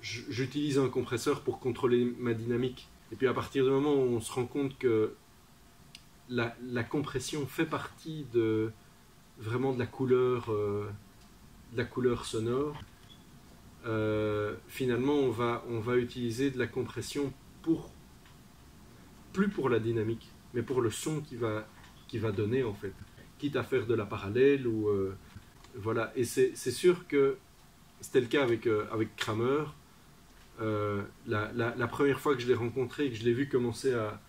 j'utilise un compresseur pour contrôler ma dynamique. Et puis à partir du moment où on se rend compte que la compression fait partie vraiment de la couleur sonore, finalement on va utiliser de la compression plus pour la dynamique, mais pour le son qui va donner en fait, quitte à faire de la parallèle ou voilà. Et c'est sûr que c'était le cas avec Kramer. La première fois que je l'ai rencontré et que je l'ai vu commencer à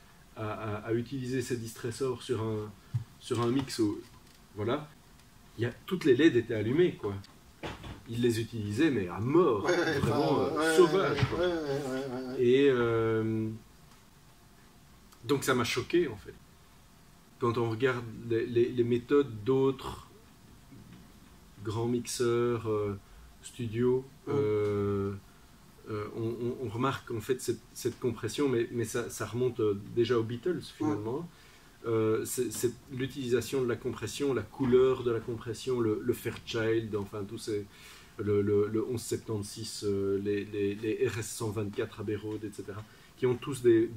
utiliser ses distressors sur un mix, voilà, toutes les LED étaient allumées, quoi. Il les utilisait, mais à mort, vraiment sauvage. Quoi. Et donc ça m'a choqué, en fait. Quand on regarde les méthodes d'autres grands mixeurs studio, on remarque en fait cette compression, mais ça remonte déjà aux Beatles, finalement. C'est l'utilisation de la compression, la couleur de la compression, le Fairchild, enfin tous ces, le 1176, les RS124 Abbey Road, etc., qui ont tous des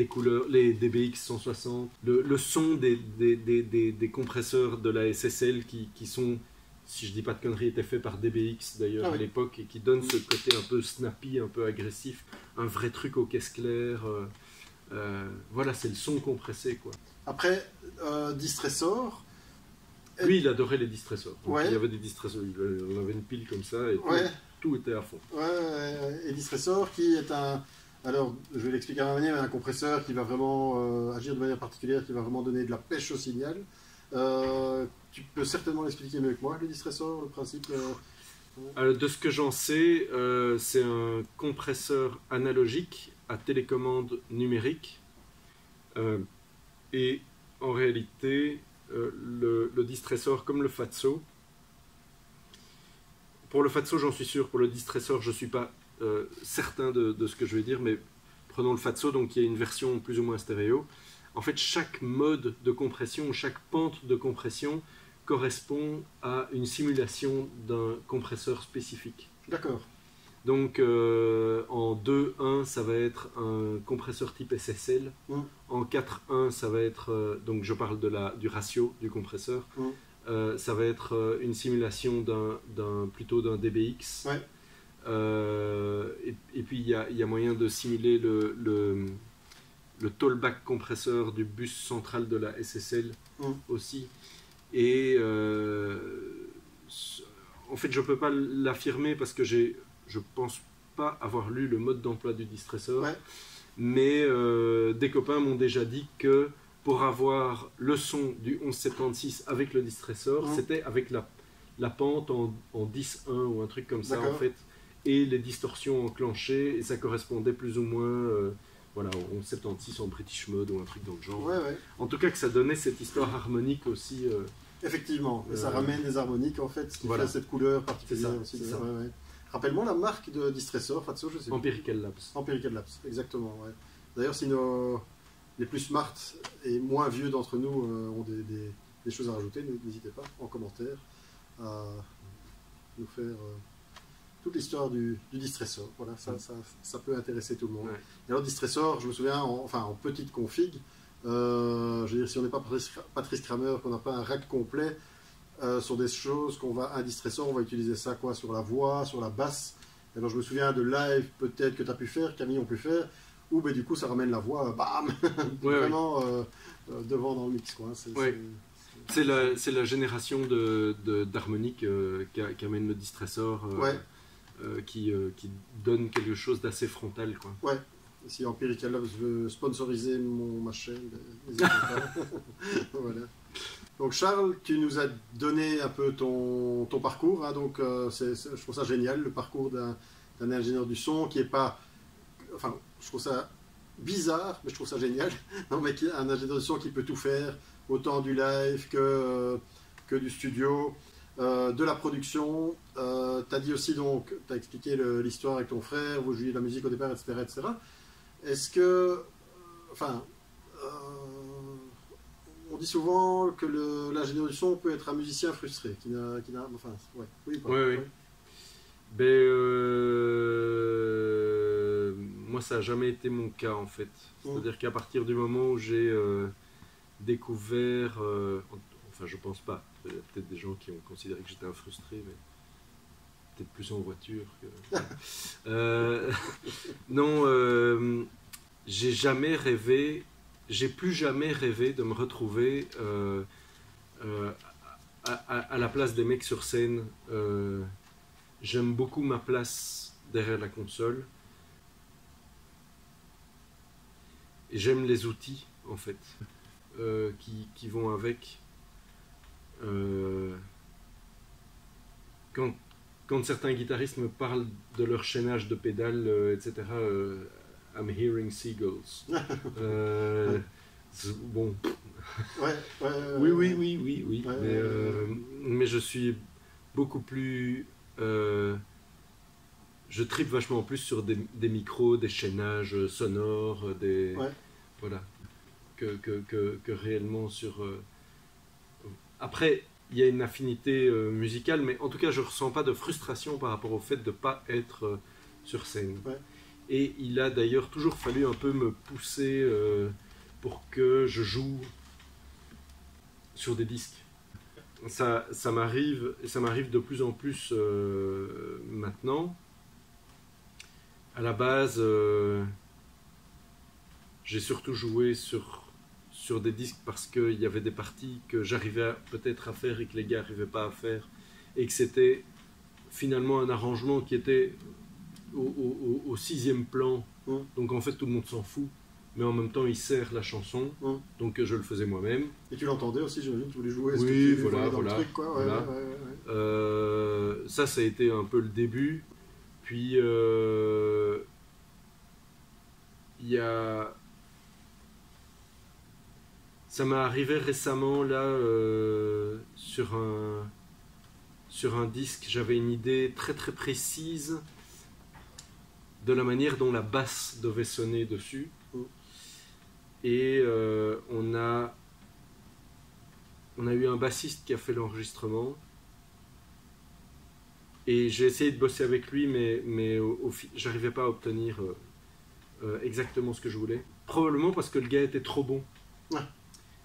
couleurs, les DBX 160, le son des compresseurs de la SSL qui sont, si je dis pas de conneries, étaient faits par DBX d'ailleurs à l'époque, et qui donnent ce côté un peu snappy, un peu agressif, un vrai truc aux caisses claires. Voilà, c'est le son compressé, quoi. Après, distressor. Lui, il adorait les distressors. Ouais. Il y avait des distressors, on avait une pile comme ça et tout était à fond. Et distressor qui est alors je vais l'expliquer à ma manière, un compresseur qui va vraiment agir de manière particulière, qui va vraiment donner de la pêche au signal. Tu peux certainement l'expliquer mieux que moi, le distressor, le principe. De ce que j'en sais, c'est un compresseur analogique à télécommande numérique. Et en réalité, le distressor, comme le Fatso, pour le Fatso j'en suis sûr, pour le distressor je ne suis pas certain de ce que je vais dire, mais prenons le Fatso, donc il y a une version plus ou moins stéréo. En fait, chaque mode de compression, chaque pente de compression correspond à une simulation d'un compresseur spécifique. D'accord. Donc en 2.1 ça va être un compresseur type SSL. En 4.1 ça va être, donc je parle du ratio du compresseur, ça va être une simulation plutôt d'un DBX. Ouais. Et puis il y a moyen de simuler le tollback compresseur du bus central de la SSL aussi. Et en fait je peux pas l'affirmer parce que je pense pas avoir lu le mode d'emploi du distresseur, mais des copains m'ont déjà dit que pour avoir le son du 1176 avec le distresseur, c'était avec la pente en 10.1 ou un truc comme ça en fait, et les distorsions enclenchées, et ça correspondait plus ou moins voilà, au 1176 en British Mode ou un truc dans le genre. En tout cas que ça donnait cette histoire harmonique aussi. Effectivement, et ça ramène des harmoniques en fait, ce qui fait cette couleur particulière aussi. Rappelle-moi la marque de distresseur, Fatso, je sais pas. Empirical Labs. Empirical Labs, exactement. Ouais. D'ailleurs, si les plus smart et moins vieux d'entre nous ont des choses à rajouter, n'hésitez pas en commentaire à nous faire toute l'histoire du distresseur. Voilà, ça peut intéresser tout le monde. Et alors, distresseur, je me souviens, en petite config, je veux dire, si on n'est pas Patrice Kramer, qu'on n'a pas un rack complet, sur des choses un distresseur, on va utiliser ça quoi, sur la voix, sur la basse. Et alors je me souviens de live peut-être que tu as pu faire, Camille ont pu faire, où du coup ça ramène la voix, bam, vraiment devant dans le mix. C'est la génération d'harmonique qu'amène le distresseur, qui donne quelque chose d'assez frontal. Quoi. Ouais. Si Empirical Labs veut sponsoriser ma chaîne, n'hésitez pas. Voilà. Donc Charles, tu nous as donné un peu ton parcours, hein, donc je trouve ça génial, le parcours d'un ingénieur du son qui est pas... Enfin, je trouve ça bizarre, mais je trouve ça génial. Non, mais un ingénieur du son qui peut tout faire, autant du live que du studio, de la production. Tu as dit aussi, donc, tu as expliqué l'histoire avec ton frère, vous jouiez de la musique au départ, etc. etc. Est-ce que... on dit souvent que l'ingénieur du son peut être un musicien frustré, qui n'a, oui. Moi, ça n'a jamais été mon cas en fait. C'est-à-dire qu'à partir du moment où j'ai découvert, je pense pas. Il y a peut-être des gens qui ont considéré que j'étais un frustré, mais peut-être plus en voiture que. Non, j'ai jamais rêvé. J'ai plus jamais rêvé de me retrouver à la place des mecs sur scène. J'aime beaucoup ma place derrière la console. Et j'aime les outils, en fait, qui vont avec. Quand certains guitaristes me parlent de leur chaînage de pédales, etc., I'm hearing seagulls. Bon. Oui. Mais je suis beaucoup plus... je tripe vachement plus sur des micros, des chaînages sonores, voilà, que réellement sur... Après, il y a une affinité musicale, mais en tout cas, je ne ressens pas de frustration par rapport au fait de ne pas être sur scène. Et il a d'ailleurs toujours fallu un peu me pousser pour que je joue sur des disques. Ça m'arrive, et ça m'arrive de plus en plus maintenant. À la base, j'ai surtout joué sur des disques parce qu'il y avait des parties que j'arrivais peut-être à faire et que les gars n'arrivaient pas à faire, et que c'était finalement un arrangement qui était au 6e plan, donc en fait tout le monde s'en fout, mais en même temps il sert la chanson, donc je le faisais moi-même. Et tu l'entendais aussi, j'imagine, tu voulais jouer, oui, voilà. Le truc, quoi. Ça a été un peu le début, puis il y a... Ça m'est arrivé récemment là sur un disque, j'avais une idée très très précise de la manière dont la basse devait sonner dessus. Et on a eu un bassiste qui a fait l'enregistrement. Et j'ai essayé de bosser avec lui, mais j'arrivais pas à obtenir exactement ce que je voulais. Probablement parce que le gars était trop bon. Ouais.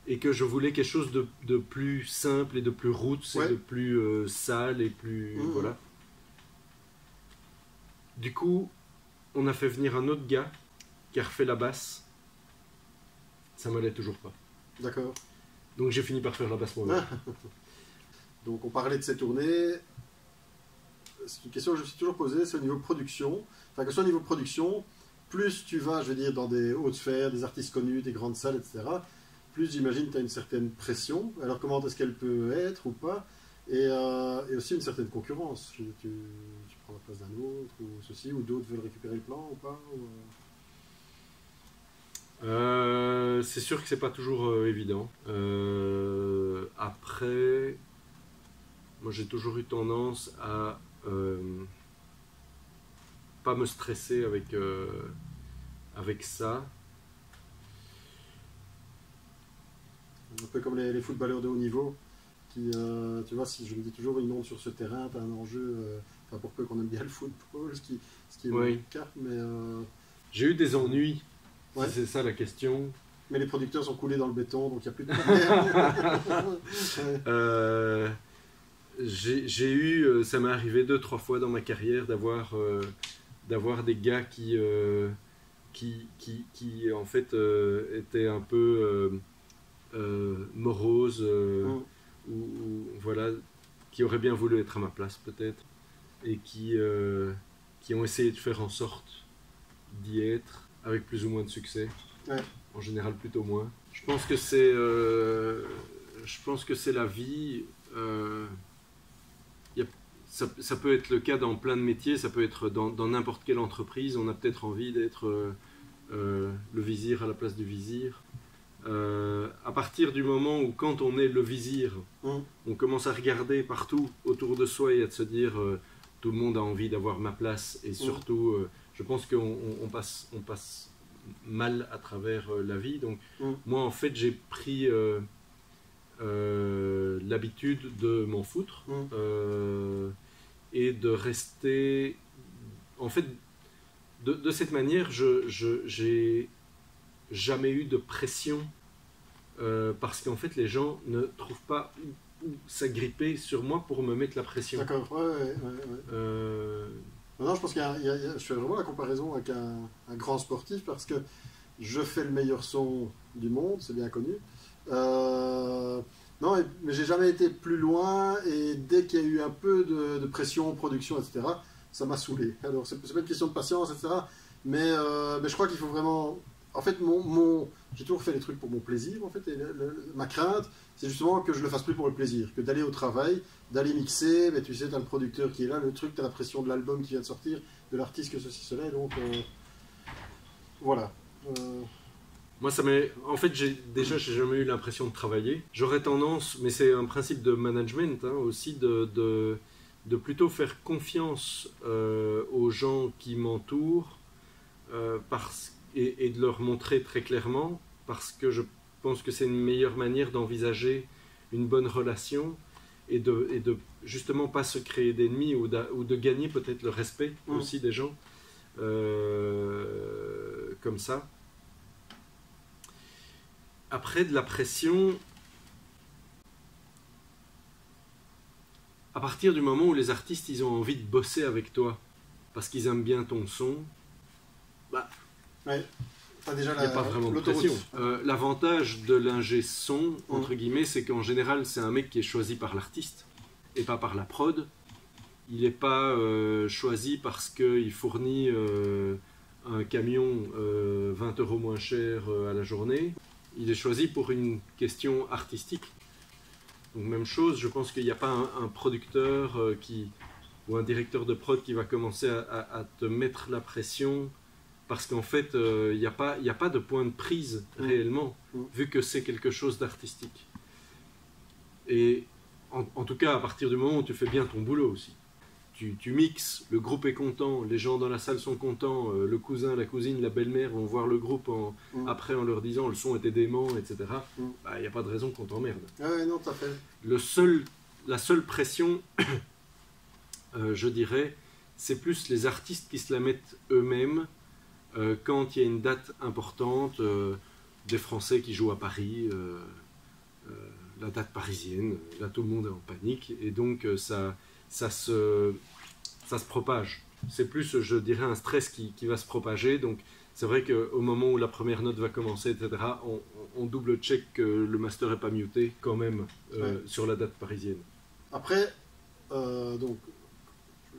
Et que je voulais quelque chose de plus simple et de plus roots, Ouais. et de plus sale et plus... Voilà. Du coup, on a fait venir un autre gars qui a refait la basse. Ça m'allait toujours pas. D'accord. Donc j'ai fini par faire la basse moi-même. Donc on parlait de ces tournées. C'est une question que je me suis toujours posée, c'est au niveau production. Enfin, que ce soit au niveau production, plus tu vas, je veux dire, dans des hautes sphères, des artistes connus, des grandes salles, etc., plus j'imagine tu as une certaine pression. Alors comment est-ce qu'elle peut être ou pas, et aussi une certaine concurrence. Tu prends la place d'un autre, ou ceci, ou d'autres veulent récupérer le plan ou pas C'est sûr que c'est pas toujours évident. Après, moi j'ai toujours eu tendance à pas me stresser avec ça. Un peu comme les footballeurs de haut niveau, qui, tu vois, si je me dis toujours, ils montent sur ce terrain, tu as un enjeu, enfin pour peu qu'on aime bien le football, ce qui est Oui. le cas, mais... J'ai eu des ennuis, Ouais. si c'est ça la question. Mais les producteurs sont coulés dans le béton, donc il n'y a plus de problème. Ouais. J'ai eu, ça m'est arrivé 2-3 fois dans ma carrière d'avoir des gars qui en fait étaient un peu moroses ou voilà, qui auraient bien voulu être à ma place peut-être et qui ont essayé de faire en sorte d'y être avec plus ou moins de succès. Ouais. En général plutôt moins. Je pense que c'est la vie. Ça peut être le cas dans plein de métiers, ça peut être dans n'importe quelle entreprise. On a peut-être envie d'être le vizir à la place du vizir. À partir du moment où, quand on est le vizir, on commence à regarder partout autour de soi et à se dire tout le monde a envie d'avoir ma place, et surtout, je pense qu'on passe mal à travers la vie. Donc, moi, en fait, j'ai pris l'habitude de m'en foutre et de rester. En fait, de cette manière, j'ai jamais eu de pression parce qu'en fait, les gens ne trouvent pas où s'agripper sur moi pour me mettre la pression. D'accord, ouais. Non, je pense je fais vraiment la comparaison avec un grand sportif, parce que je fais le meilleur son du monde, c'est bien connu. Non, mais j'ai jamais été plus loin, et dès qu'il y a eu un peu de pression, production, etc., ça m'a saoulé. Alors, c'est pas une question de patience, etc., mais je crois qu'il faut vraiment... En fait, j'ai toujours fait les trucs pour mon plaisir, en fait, et ma crainte, c'est justement que je le fasse plus pour le plaisir, que d'aller au travail, d'aller mixer, mais tu sais, tu as le producteur qui est là, le truc, tu as la pression de l'album qui vient de sortir, de l'artiste, que ceci, cela, et donc, voilà. Moi, en fait, j'ai jamais eu l'impression de travailler. J'aurais tendance, mais c'est un principe de management aussi, de plutôt faire confiance aux gens qui m'entourent et de leur montrer très clairement, parce que je pense que c'est une meilleure manière d'envisager une bonne relation et de justement pas se créer d'ennemis, ou de gagner peut-être le respect aussi des gens comme ça. Après, de la pression, à partir du moment où les artistes ils ont envie de bosser avec toi parce qu'ils aiment bien ton son, ouais. Il n'y a pas vraiment de pression. L'avantage de l'ingé son, entre guillemets, c'est qu'en général, c'est un mec qui est choisi par l'artiste et pas par la prod. Il n'est pas choisi parce qu'il fournit un camion 20 € moins cher à la journée. Il est choisi pour une question artistique. Donc même chose, je pense qu'il n'y a pas un producteur ou un directeur de prod qui va commencer à te mettre la pression, parce qu'en fait, il n'y a pas de point de prise réellement, vu que c'est quelque chose d'artistique. Et en tout cas, à partir du moment où tu fais bien ton boulot aussi. Tu mixes, le groupe est content, les gens dans la salle sont contents, le cousin, la cousine, la belle-mère vont voir le groupe après en leur disant le son était dément, etc. Il n'y a pas de raison qu'on t'emmerde. Ouais, non, tout à fait. La seule pression, je dirais, c'est plus les artistes qui se la mettent eux-mêmes quand il y a une date importante, des Français qui jouent à Paris, la date parisienne, là tout le monde est en panique, et donc ça se propage. C'est plus, je dirais, un stress qui va se propager, donc c'est vrai qu'au moment où la première note va commencer, etc., on double-check que le master n'est pas muté quand même sur la date parisienne. Après, donc,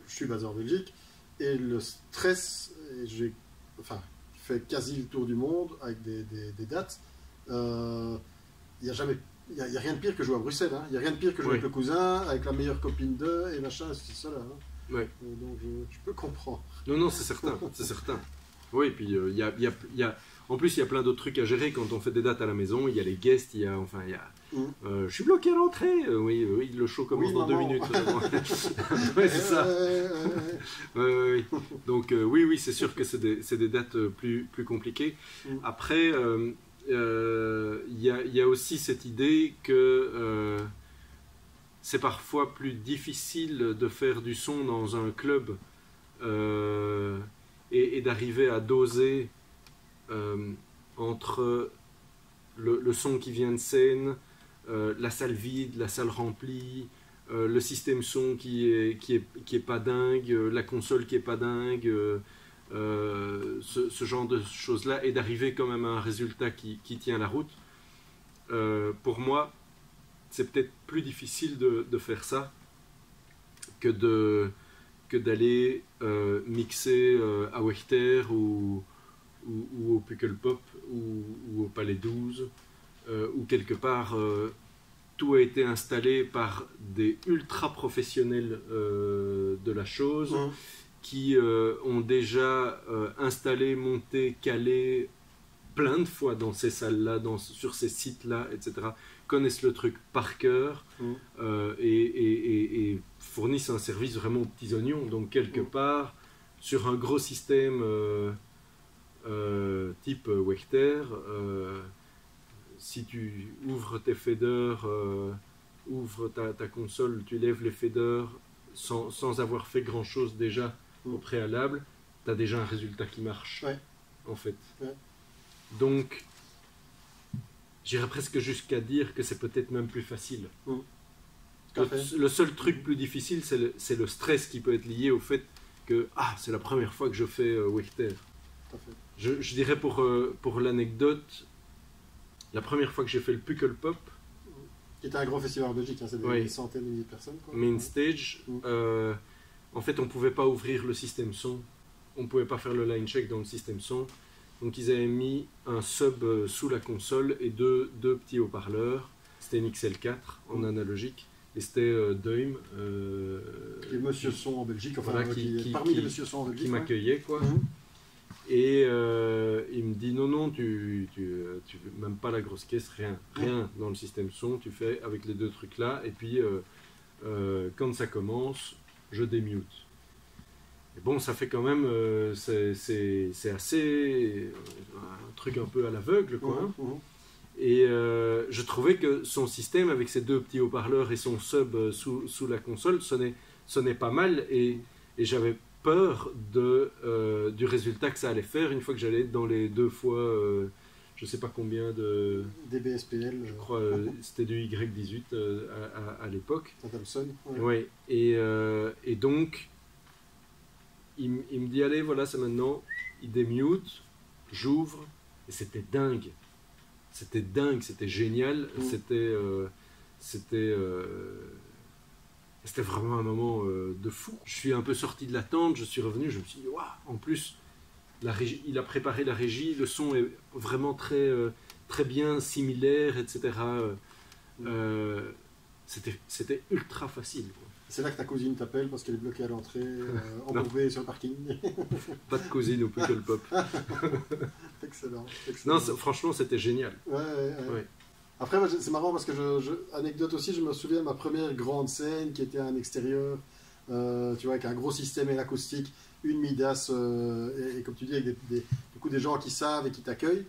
je suis basé en Belgique, et le stress, j'ai fait quasi le tour du monde avec des dates. Il n'y a rien de pire que jouer à Bruxelles. Il n'y a rien de pire que jouer avec le cousin, avec la meilleure copine d'eux, et machin, c'est ça là. Donc je peux comprendre. Non, c'est certain, c'est certain. Oui, et puis en plus, il y a plein d'autres trucs à gérer quand on fait des dates à la maison. Il y a les guests, je suis bloqué à l'entrée. Oui, le show commence dans 2 minutes. Ouais, c'est ça. Oui. Donc, oui, c'est sûr que c'est des dates plus compliquées. Après, il y a aussi cette idée que c'est parfois plus difficile de faire du son dans un club et d'arriver à doser entre le son qui vient de scène, la salle vide, la salle remplie, le système son qui est pas dingue, la console qui est pas dingue, ce genre de choses-là, et d'arriver quand même à un résultat qui tient la route. Pour moi, c'est peut-être plus difficile de faire ça que d'aller mixer à Wechter ou au Pukkelpop ou au Palais 12 où quelque part tout a été installé par des ultra professionnels de la chose qui ont déjà installé, monté, calé plein de fois dans ces salles-là, sur ces sites-là, etc., connaissent le truc par cœur et fournissent un service vraiment aux petits oignons. Donc quelque part, sur un gros système type Wechter, si tu ouvres tes faders, ouvres ta console, tu lèves les faders sans avoir fait grand-chose déjà au préalable, tu as déjà un résultat qui marche, en fait. Donc, j'irais presque jusqu'à dire que c'est peut-être même plus facile. Le seul truc plus difficile, c'est le stress qui peut être lié au fait que c'est la première fois que je fais Wechter. Je dirais pour l'anecdote, la première fois que j'ai fait le Pukkelpop, qui était un grand festival en Belgique, c'est des centaines de milliers de personnes. Main stage, en fait on ne pouvait pas ouvrir le système son, on ne pouvait pas faire le line check dans le système son. Donc ils avaient mis un sub sous la console et deux petits haut-parleurs. C'était une XL4 en analogique. Et c'était Deum. Qui est Monsieur Son en Belgique. Enfin, voilà, parmi les Monsieur Son en Belgique. Qui m'accueillait, quoi. Et il me dit non, tu même pas la grosse caisse, rien dans le système son. Tu fais avec les deux trucs-là. Et puis quand ça commence, je démute. Et bon, ça fait quand même, c'est assez un truc un peu à l'aveugle, quoi. Et je trouvais que son système, avec ses deux petits haut-parleurs et son sub sous la console, sonnait pas mal. Et j'avais peur du résultat que ça allait faire une fois que j'allais être dans les 2 fois, je sais pas combien de... DBSPL. Je crois, c'était du Y18 à l'époque. Adamson. Ouais. Et donc... Il me dit allez voilà c'est maintenant, il démute, j'ouvre et c'était dingue, c'était génial, c'était vraiment un moment de fou. Je suis un peu sorti de la tente, je suis revenu, je me suis dit waouh, en plus il a préparé la régie, le son est vraiment très bien similaire, etc. C'était ultra facile, quoi. C'est là que ta cousine t'appelle parce qu'elle est bloquée à l'entrée, embourbée sur le parking. Pas de cousine au Pukkelpop. Excellent. Non, franchement, c'était génial. Ouais. Après, c'est marrant parce que, anecdote aussi, je me souviens de ma première grande scène qui était à un extérieur, tu vois, avec un gros système acoustique, une Midas, et comme tu dis, avec du coup, des gens qui savent et qui t'accueillent.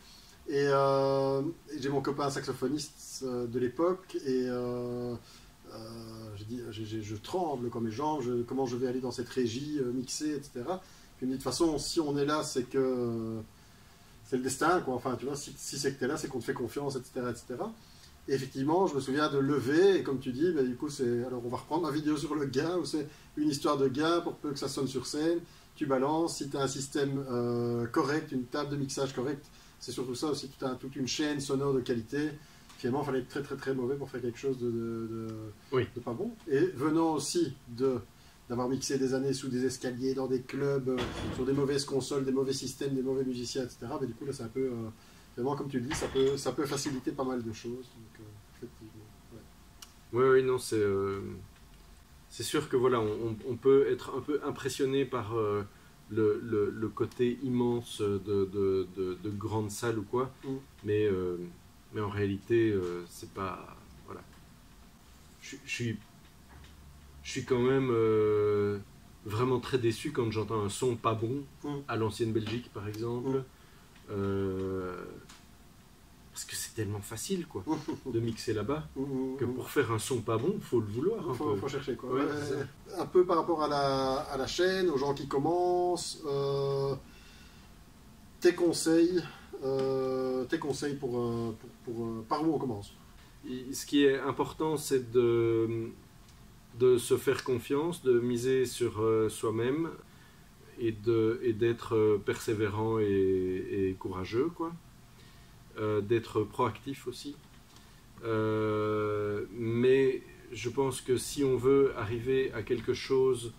Et j'ai mon copain saxophoniste de l'époque, et... j'ai dit, je tremble comme mes jambes, comment je vais aller dans cette régie, mixer, etc. Puis il me dit, de toute façon, si on est là, c'est que c'est le destin, quoi. Enfin, tu vois, si c'est que tu es là, c'est qu'on te fait confiance, etc., etc. Et effectivement, je me souviens de lever, et comme tu dis, du coup, alors on va reprendre ma vidéo sur le gain, où c'est une histoire de gain pour peu que ça sonne sur scène. Tu balances, si tu as un système correct, une table de mixage correcte, c'est surtout ça aussi, tu as toute une chaîne sonore de qualité. Finalement, il fallait être très très très mauvais pour faire quelque chose de pas bon. Et venant aussi d'avoir mixé des années sous des escaliers, dans des clubs, sur des mauvaises consoles, des mauvais systèmes, des mauvais musiciens, etc. Mais du coup, là, c'est un peu, vraiment, comme tu le dis, ça peut faciliter pas mal de choses. Donc, effectivement. Oui, non, c'est sûr que voilà, on peut être un peu impressionné par le côté immense de grandes salles ou quoi, mais en réalité, c'est pas... Voilà. Je suis quand même vraiment très déçu quand j'entends un son pas bon, à l'ancienne Belgique par exemple, parce que c'est tellement facile quoi, de mixer là-bas, que pour faire un son pas bon, il faut le vouloir. Il faut chercher quoi. Ouais, un peu par rapport à la chaîne, aux gens qui commencent, tes conseils pour par où on commence? Ce qui est important, c'est de se faire confiance, de miser sur soi-même et d'être persévérant et courageux, quoi. D'être proactif aussi. Mais je pense que si on veut arriver à quelque chose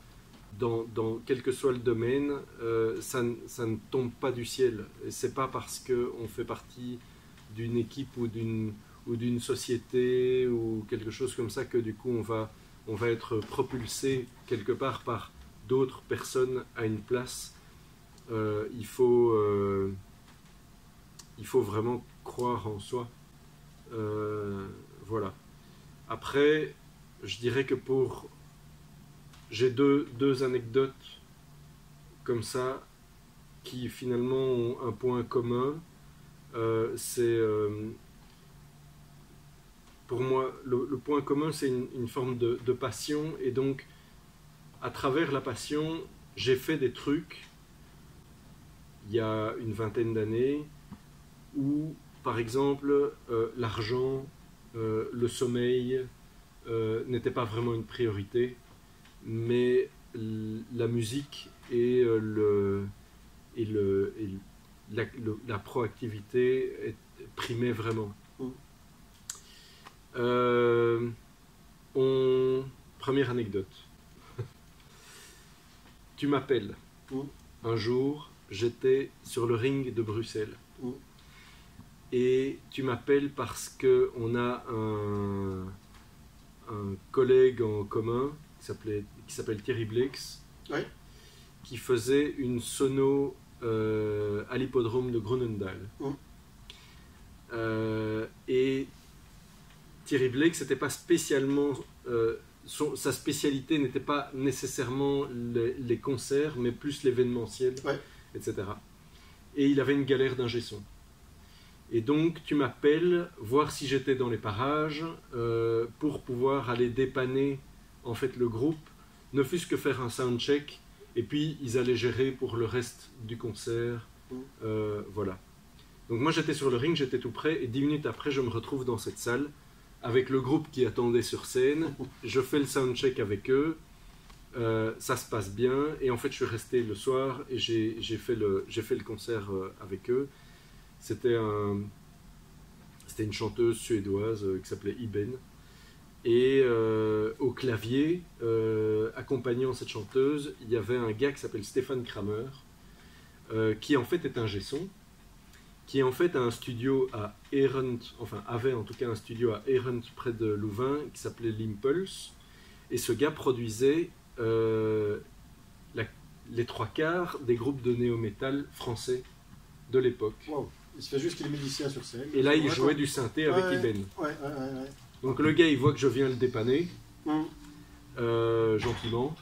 dans quel que soit le domaine, ça ne tombe pas du ciel. C'est pas parce qu'on fait partie d'une équipe ou d'une société ou quelque chose comme ça que du coup on va être propulsé quelque part par d'autres personnes à une place. Il faut vraiment croire en soi. Voilà. Après, je dirais que j'ai deux anecdotes comme ça qui finalement ont un point commun. C'est pour moi, le point commun, c'est une forme de passion, et donc à travers la passion, j'ai fait des trucs il y a une vingtaine d'années où, par exemple, l'argent, le sommeil n'était pas vraiment une priorité, mais la musique et la proactivité primaient vraiment. Première anecdote. Tu m'appelles. Un jour, j'étais sur le ring de Bruxelles. Et tu m'appelles parce qu'on a un collègue en commun qui s'appelle Thierry Bleix, qui faisait une sono à l'hippodrome de Groenendael. Et Thierry Bleix, c'était pas spécialement sa spécialité n'était pas nécessairement les concerts, mais plus l'événementiel, etc. Et il avait une galère d'ingé son. Et donc tu m'appelles voir si j'étais dans les parages pour pouvoir aller dépanner en fait le groupe, ne fût-ce que faire un soundcheck, et puis ils allaient gérer pour le reste du concert. Voilà. Donc moi j'étais sur le ring, j'étais tout près, et 10 minutes après je me retrouve dans cette salle avec le groupe qui attendait sur scène. Je fais le soundcheck avec eux, ça se passe bien, et en fait je suis resté le soir et j'ai fait le concert avec eux. C'était une chanteuse suédoise qui s'appelait Iben, et au clavier, accompagnant cette chanteuse, il y avait un gars qui s'appelle Stéphane Kramer, qui en fait est ingé son, qui en fait a un studio à Arendt, enfin avait en tout cas un studio à Arendt près de Louvain qui s'appelait l'Impulse, et ce gars produisait les trois quarts des groupes de néo-metal français de l'époque. Wow. Il se fait juste qu'il est musicien sur scène. Et là il jouait du synthé avec Iben. Donc le gars il voit que je viens le dépanner, gentiment.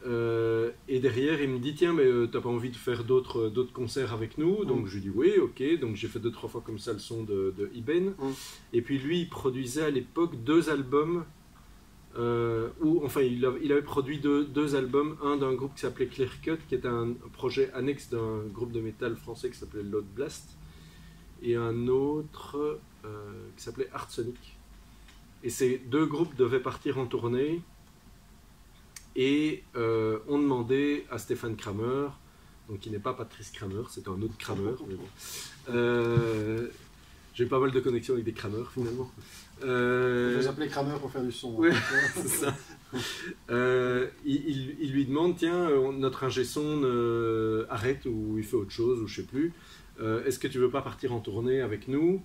Et derrière il me dit tiens mais t'as pas envie de faire d'autres concerts avec nous? Donc je lui dis oui, ok. Donc j'ai fait 2-3 fois comme ça le son de Iben. Et puis lui il produisait à l'époque 2 albums Enfin, il avait produit deux albums, un d'un groupe qui s'appelait Clear Cut, qui était un projet annexe d'un groupe de métal français qui s'appelait Loud Blast, et un autre qui s'appelait Art Sonic. Et ces deux groupes devaient partir en tournée, et on demandait à Stéphane Kramer, donc qui n'est pas Patrice Kramer, c'est un autre Kramer, mais bon. J'ai pas mal de connexions avec des Kramer finalement. Je les appelais Kramer pour faire du son. Ouais, c'est ça. Il lui demande, tiens, notre ingé son arrête ou il fait autre chose ou je sais plus. Est-ce que tu veux pas partir en tournée avec nous?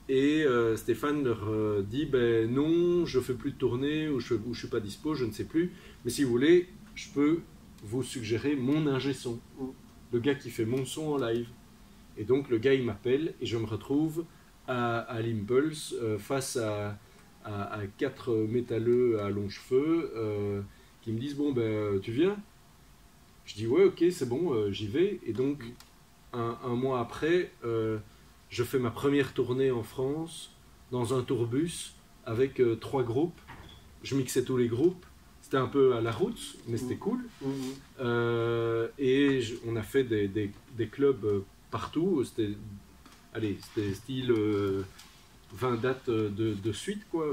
Et Stéphane leur dit, ben non, je fais plus de tournée ou je suis pas dispo, je ne sais plus. Mais si vous voulez, je peux vous suggérer mon ingé son, le gars qui fait mon son en live. Et donc le gars il m'appelle et je me retrouve à l'Impulse face à 4 métalleux à longs cheveux qui me disent bon ben tu viens? Je dis ouais ok c'est bon j'y vais. Et donc un mois après je fais ma première tournée en France dans un tourbus avec 3 groupes. Je mixais tous les groupes. C'était un peu à la route, mais c'était cool. Et on a fait des clubs partout. C'était style 20 dates de suite, quoi,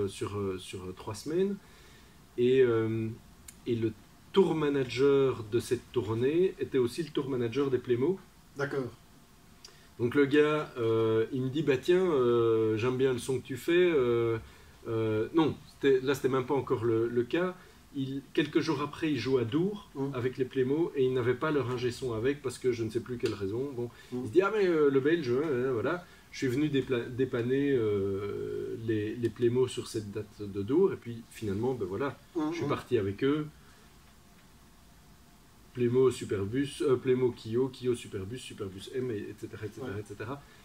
sur 3 semaines. Et le tour manager de cette tournée était aussi le tour manager des Playmo. D'accord. Donc le gars, il me dit, bah tiens, j'aime bien le son que tu fais. Non, là c'était même pas encore le cas. Quelques jours après, il joue à Dour avec les Playmo et ils n'avaient pas leur ingé son avec parce que je ne sais plus quelle raison. Bon, il se dit ah mais le Belge, voilà. Je suis venu dépanner les Playmo sur cette date de Dour et puis finalement, ben voilà, je suis parti avec eux. Playmo Superbus, Playmo Kyo, Kyo Superbus, Superbus M, etc., etc.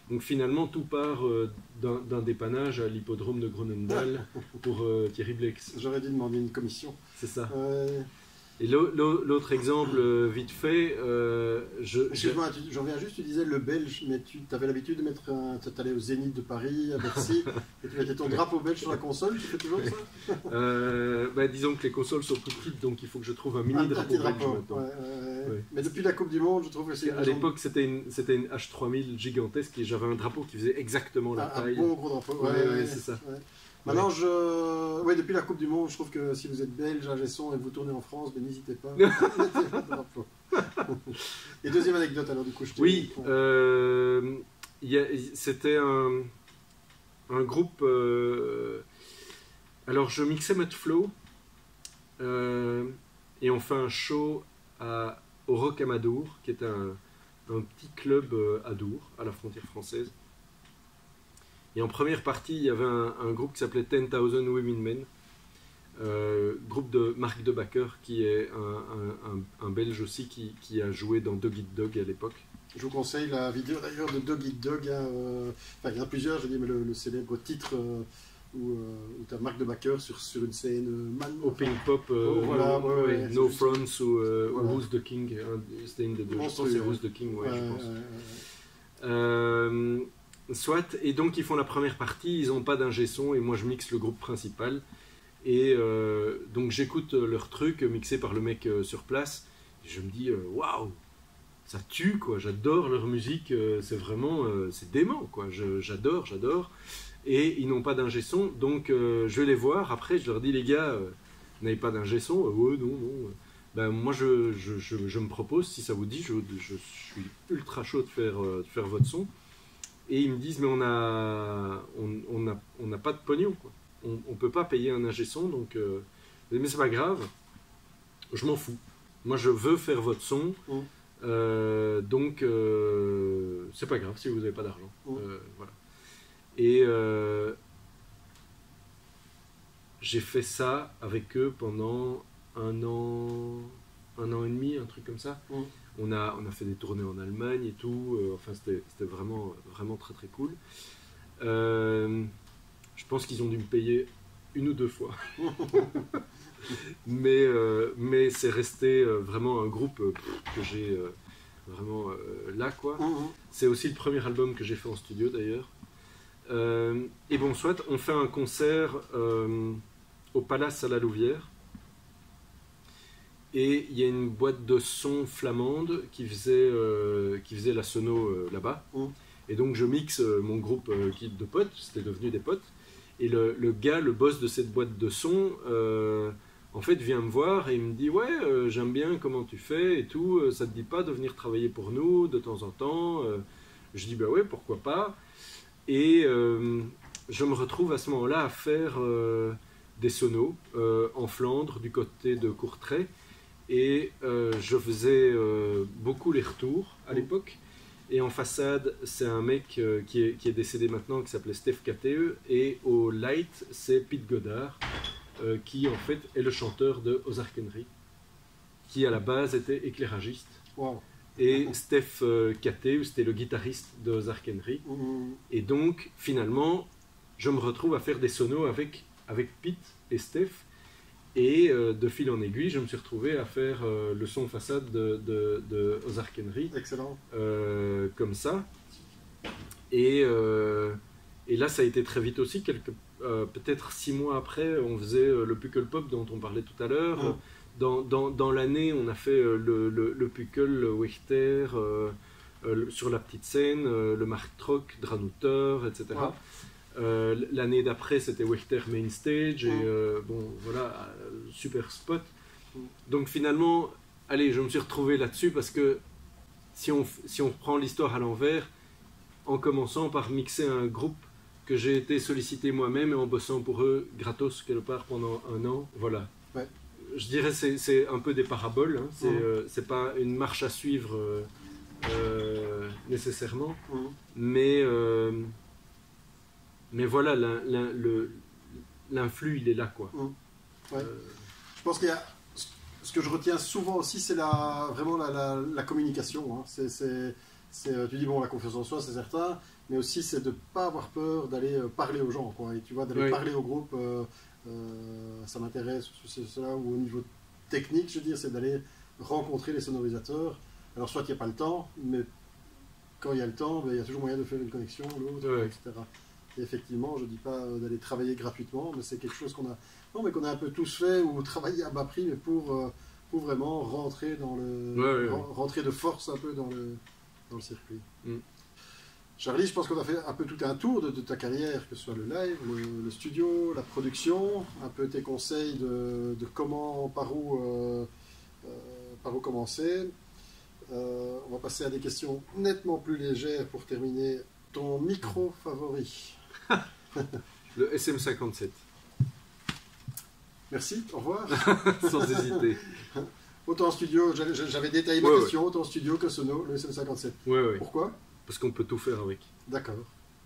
Donc finalement, tout part d'un dépannage à l'hippodrome de Groenendael pour Thierry Blex. J'aurais dû demander une commission. C'est ça. Et l'autre exemple, vite fait, Excuse-moi, j'en reviens juste, tu disais le Belge, mais tu avais l'habitude de mettre tu allais au Zénith de Paris, à Bercy, et tu mettais ton drapeau belge sur la console, tu fais toujours ça? Disons que les consoles sont toutes petites, donc il faut que je trouve un mini drapeau belge maintenant. Ouais. Mais depuis la Coupe du Monde, je trouve que c'est... À l'époque, c'était une H3000 gigantesque et j'avais un drapeau qui faisait exactement la taille. Un bon gros drapeau, ouais, c'est ça. Ouais. Maintenant, depuis la Coupe du Monde, je trouve que si vous êtes belge, ingé son et que vous tournez en France, ben, n'hésitez pas. Mettez votre drapeau. Et deuxième anecdote, alors du coup, c'était un groupe. Alors, je mixais Mudflow et on fait un show au Rock Amadour, qui est un petit club à Dour, à la frontière française. Et en première partie, il y avait un groupe qui s'appelait 10,000 Women Men, groupe de Marc Debacker, qui est un Belge aussi, qui a joué dans Dog Eat Dog à l'époque. Je vous conseille la vidéo d'ailleurs de Dog Eat Dog. Enfin, il y en a plusieurs, je dis, mais le célèbre titre où tu as Marc Debacker sur une scène Open Pop, voilà, No Fronts ou Who's the King. C'était une des deux. Je pense que c'est Who's the King, je pense. Soit, et donc ils font la première partie, ils n'ont pas d'ingé son et moi je mixe le groupe principal et donc j'écoute leur truc mixé par le mec sur place et je me dis waouh, ça tue quoi, j'adore leur musique, c'est vraiment c'est dément quoi, j'adore et ils n'ont pas d'ingé son donc je vais les voir après, je leur dis les gars vous n'avez pas d'ingé son? Ouais non. Ben, moi je me propose, si ça vous dit, je suis ultra chaud de faire votre son. Et ils me disent mais on n'a pas de pognon quoi. On peut pas payer un ingé son donc mais c'est pas grave, je m'en fous. Moi je veux faire votre son donc c'est pas grave si vous n'avez pas d'argent. Voilà. Et j'ai fait ça avec eux pendant un an et demi, un truc comme ça. On a fait des tournées en Allemagne et tout. Enfin, c'était vraiment, vraiment très très cool. Je pense qu'ils ont dû me payer 1 ou 2 fois. mais c'est resté vraiment un groupe que j'ai vraiment là, quoi. C'est aussi le premier album que j'ai fait en studio d'ailleurs. Et bon, soit on fait un concert au Palace à la Louvière. Et il y a une boîte de son flamande qui faisait la sono là-bas. Et donc je mixe mon groupe de potes, c'était devenu des potes. Et le gars, le boss de cette boîte de son, en fait vient me voir et il me dit ouais, j'aime bien comment tu fais et tout, ça te dit pas de venir travailler pour nous de temps en temps? Je dis bah ouais, pourquoi pas. Et je me retrouve à ce moment-là à faire des sonos en Flandre, du côté de Courtrai. Et je faisais beaucoup les retours à l'époque. Et en façade, c'est un mec qui est décédé maintenant, qui s'appelait Steph KTE. Et au light, c'est Pete Goddard, qui en fait est le chanteur de Ozarkenry, qui à la base était éclairagiste. Wow. Et Steph KTE, c'était le guitariste de Ozarkenry. Et donc, finalement, je me retrouve à faire des sonos avec Pete et Steph. Et de fil en aiguille, je me suis retrouvé à faire le son façade de Ozarkenry. Excellent. Comme ça. Et là, ça a été très vite aussi. Peut-être 6 mois après, on faisait le Puckle Pop dont on parlait tout à l'heure. Dans l'année, on a fait le Puckle, le Wechter, sur la petite scène, le Mark Trock, Dranouter, etc. L'année d'après, c'était Wechter Main Stage, et bon, voilà, super spot. Donc finalement, allez, je me suis retrouvé là-dessus parce que si on reprend l'histoire à l'envers, en commençant par mixer un groupe que j'ai été sollicité moi-même et en bossant pour eux gratos quelque part pendant 1 an, voilà. Ouais. Je dirais c'est un peu des paraboles, hein. C'est pas une marche à suivre nécessairement, mais voilà, l'influx, il est là, quoi. Ouais. Je pense qu'il y a... Ce que je retiens souvent aussi, c'est vraiment la communication. Hein. Tu dis, bon, la confiance en soi, c'est certain, mais aussi, c'est de ne pas avoir peur d'aller parler aux gens, quoi. Et tu vois, d'aller parler au groupe, ça m'intéresse, cela, ou au niveau technique, je veux dire, c'est d'aller rencontrer les sonorisateurs. Alors, soit il n'y a pas le temps, mais quand il y a le temps, il y a toujours moyen de faire une connexion, l'autre, etc. Et effectivement, je ne dis pas d'aller travailler gratuitement, mais c'est quelque chose qu'on a un peu tous fait, ou travailler à bas prix, mais pour vraiment rentrer rentrer de force un peu dans le circuit. Charlie, je pense qu'on a fait un peu tout un tour de ta carrière, que ce soit le live, le studio, la production, un peu tes conseils de comment, par où commencer. On va passer à des questions nettement plus légères pour terminer. Ton micro favori? Le SM57. Merci, au revoir. Sans hésiter. Autant en studio, j'avais détaillé ma question, autant en studio que sono, le SM57. Pourquoi? Parce qu'on peut tout faire avec. D'accord.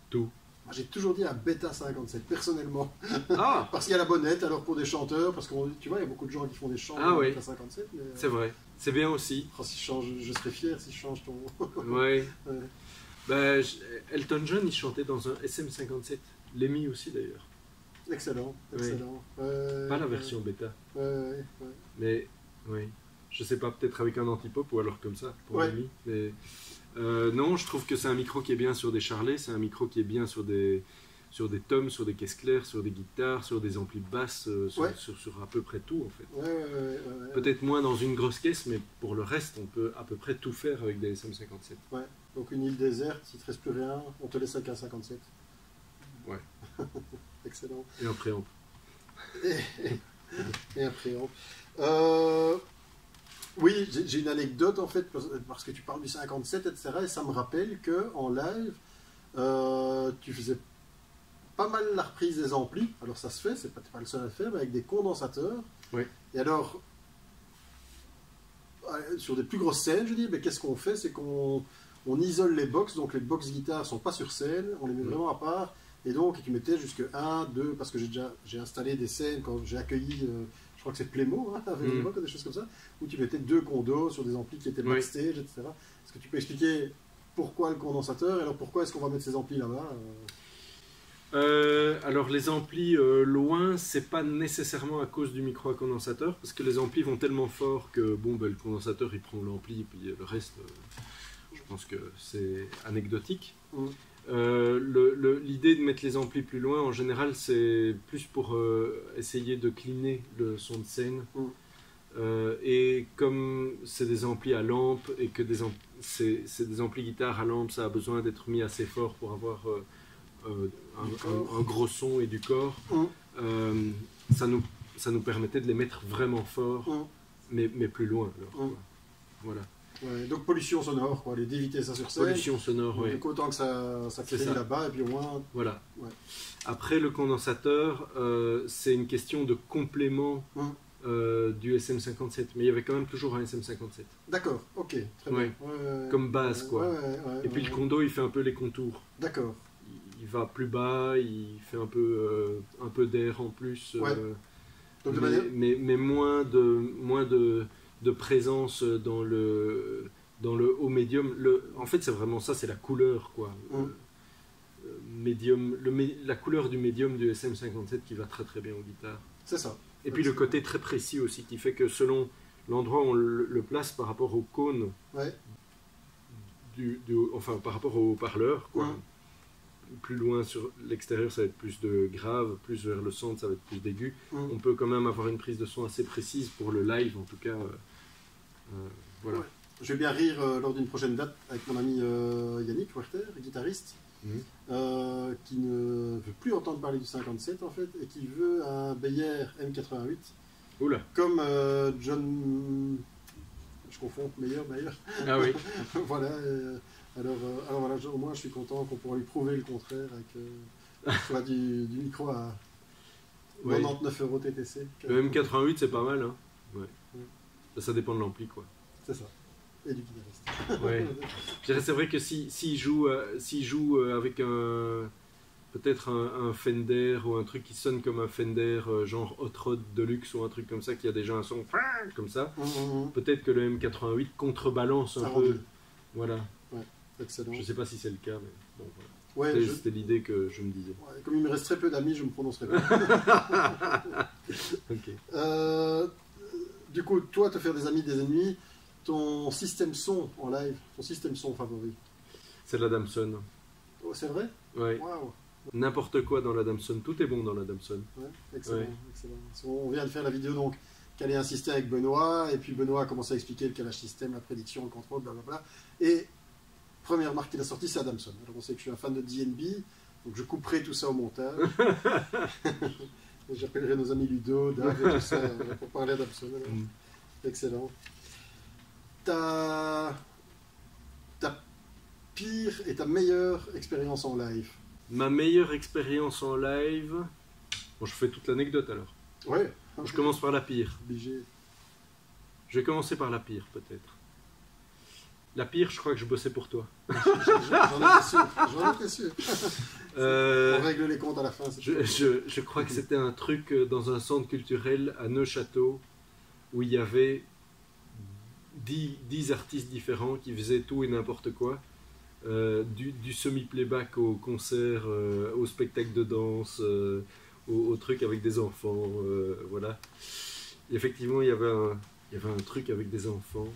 Tout. Moi, j'ai toujours dit un Beta 57, personnellement. Ah. Parce qu'il y a la bonnette, alors pour des chanteurs, parce que tu vois, il y a beaucoup de gens qui font des chants de Beta 57. Mais, c'est vrai, c'est bien aussi. Oh, si je serais fier si je change ton... Ouais. Bah, Elton John, il chantait dans un SM57. Lemmy aussi, d'ailleurs. Excellent. Pas la version bêta. Mais, oui. Je sais pas, peut-être avec un antipop ou alors comme ça, pour Lemmy. Mais non, je trouve que c'est un micro qui est bien sur des charlets, c'est un micro qui est bien sur des toms, sur des caisses claires, sur des guitares, sur des amplis de basse, sur à peu près tout, en fait. Peut-être moins dans une grosse caisse, mais pour le reste, on peut à peu près tout faire avec des SM57. Ouais. Donc une île déserte, s'il ne te reste plus rien, on te laisse avec un 57. Ouais. Excellent. Et un préamp. Et un préamp. Oui, j'ai une anecdote en fait, parce que tu parles du 57, etc. Et ça me rappelle qu'en live, tu faisais pas mal la reprise des amplis. Alors ça se fait, c'est pas le seul à le faire, mais avec des condensateurs. Oui. Et alors, sur des plus grosses scènes, je dis, mais qu'est-ce qu'on fait? C'est qu'on isole les box, donc les box guitares sont pas sur scène, on les met vraiment à part. Et donc, tu mettais jusque 1, 2, parce que j'ai installé des scènes quand j'ai accueilli, je crois que c'est Playmo, avec l'époque, des choses comme ça, où tu mettais 2 condos sur des amplis qui étaient backstage, etc. Est-ce que tu peux expliquer pourquoi le condensateur, et alors pourquoi est-ce qu'on va mettre ces amplis là-bas? Alors les amplis loin, c'est pas nécessairement à cause du micro à condensateur, parce que les amplis vont tellement fort que bon, le condensateur il prend l'ampli, et puis le reste, je pense que c'est anecdotique. L'idée de mettre les amplis plus loin, en général, c'est plus pour essayer de cleaner le son de scène. Et comme c'est des amplis à lampe et que c'est des amplis guitare à lampe, ça a besoin d'être mis assez fort pour avoir un gros son et du corps. Ça nous permettait de les mettre vraiment fort, mais plus loin. Alors, voilà. Ouais, donc pollution sonore, quoi, d'éviter ça sur scène. Pollution sonore, oui. Donc autant que ça crée là-bas, et puis au moins... Voilà. Ouais. Après, le condensateur, c'est une question de complément du SM57, mais il y avait quand même toujours un SM57. D'accord, ok, très bien. Comme base, quoi. Et puis le condo, il fait un peu les contours. D'accord. Il va plus bas, il fait un peu d'air en plus. Donc, mais moins de présence dans le haut médium. En fait, c'est vraiment ça, c'est la couleur, quoi. Médium, la couleur du médium du SM57 qui va très très bien aux guitares. C'est ça. Et puis le côté très précis aussi, qui fait que selon l'endroit où on le place par rapport au cône, enfin par rapport au haut-parleur, quoi. Plus loin sur l'extérieur, ça va être plus de grave, plus vers le centre, ça va être plus d'aigu. On peut quand même avoir une prise de son assez précise pour le live, en tout cas. Voilà. Ouais. Je vais bien rire lors d'une prochaine date avec mon ami Yannick Werther, guitariste, qui ne veut plus entendre parler du 57 en fait, et qui veut un Beyer M88. Oula. Comme John... Je confonds, meilleur. Ah oui. Voilà. Alors voilà, au moins je suis content qu'on pourra lui prouver le contraire avec soit du micro à 99 € TTC. Le M88 c'est pas mal, hein. Ça dépend de l'ampli, quoi. C'est ça. Et du guitariste. Ouais. C'est vrai que s'il joue avec peut-être un Fender ou un truc qui sonne comme un Fender genre Hot Rod Deluxe ou un truc comme ça qui a déjà un son comme ça, peut-être que le M88 contrebalance un peu. Voilà. Excellent. Je sais pas si c'est le cas, mais bon, voilà. C'était l'idée que je me disais. Ouais, comme il me reste très peu d'amis, je me prononcerai pas. Ok. Du coup, toi, te faire des amis, des ennemis, ton système son en live, ton système son favori? C'est la Damson. Oh, c'est vrai? Ouais. Wow. N'importe quoi dans la Damson, tout est bon dans la Damson. Ouais, excellent. On vient de faire la vidéo donc qu'elle ait insisté avec Benoît, et puis Benoît a commencé à expliquer le calage système, la prédiction, le contrôle, blablabla. Et première marque qu'il a sortie, c'est Adamson. Alors on sait que je suis un fan de DNB, donc je couperai tout ça au montage. J'appellerai nos amis Ludo, Dave et tout ça pour parler d'Adamson. Excellent. Ta pire et ta meilleure expérience en live? Ma meilleure expérience en live... Bon, je fais toute l'anecdote alors. Ouais. Je commence par la pire. Obligé. Je vais commencer par la pire, peut-être. La pire, je crois que je bossais pour toi. J'en étais sûr. On règle les comptes à la fin. Je crois que c'était un truc dans un centre culturel à Neuchâtel où il y avait 10 artistes différents qui faisaient tout et n'importe quoi. Du semi-playback au concert, au spectacle de danse, au truc avec des enfants. Voilà. Et effectivement, il y avait un truc avec des enfants.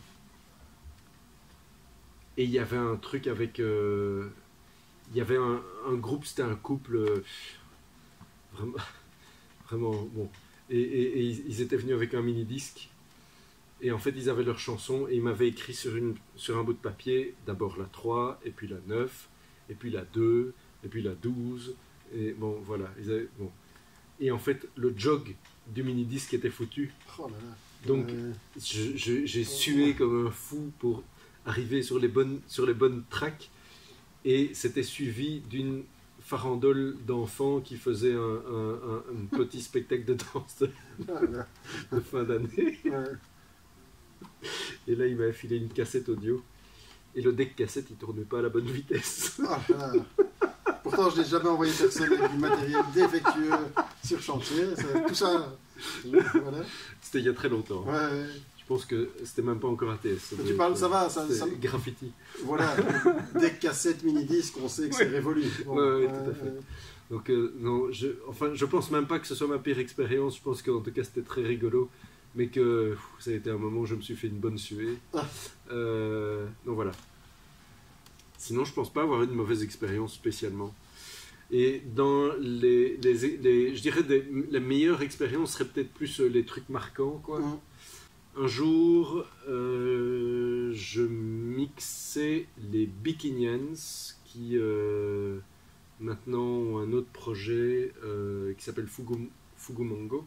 Et il y avait un truc avec... il y avait un groupe, c'était un couple... vraiment bon. Et ils étaient venus avec un mini-disque. Et en fait, ils avaient leur chanson. Et ils m'avaient écrit sur un bout de papier, d'abord la 3, et puis la 9, et puis la 2, et puis la 12. Et bon, voilà. Bon. Et en fait, le jog du mini-disque était foutu. Oh là là. Donc, j'ai sué comme un fou pour... arrivé sur les bonnes tracks, et c'était suivi d'une farandole d'enfants qui faisait un petit spectacle de danse de fin d'année. Et là, il m'a filé une cassette audio, et le deck cassette, il tournait pas à la bonne vitesse. Pourtant, je n'ai jamais envoyé personne avec du matériel défectueux sur chantier. Tout ça, voilà. C'était il y a très longtemps. Ouais. Je pense que c'était même pas encore ATS. Tu parles, ça va, ça graffiti. Voilà, des cassettes mini-disques, on sait que c'est révolu. Bon, tout à fait. Donc, non, je pense même pas que ce soit ma pire expérience. Je pense qu'en tout cas, c'était très rigolo. Mais que ça a été un moment où je me suis fait une bonne suée. Donc voilà. Sinon, je pense pas avoir eu de mauvaise expérience spécialement. Et dans je dirais la meilleure expérience serait peut-être plus les trucs marquants, quoi. Un jour, je mixais les Bikinians qui maintenant ont un autre projet qui s'appelle Fugumongo.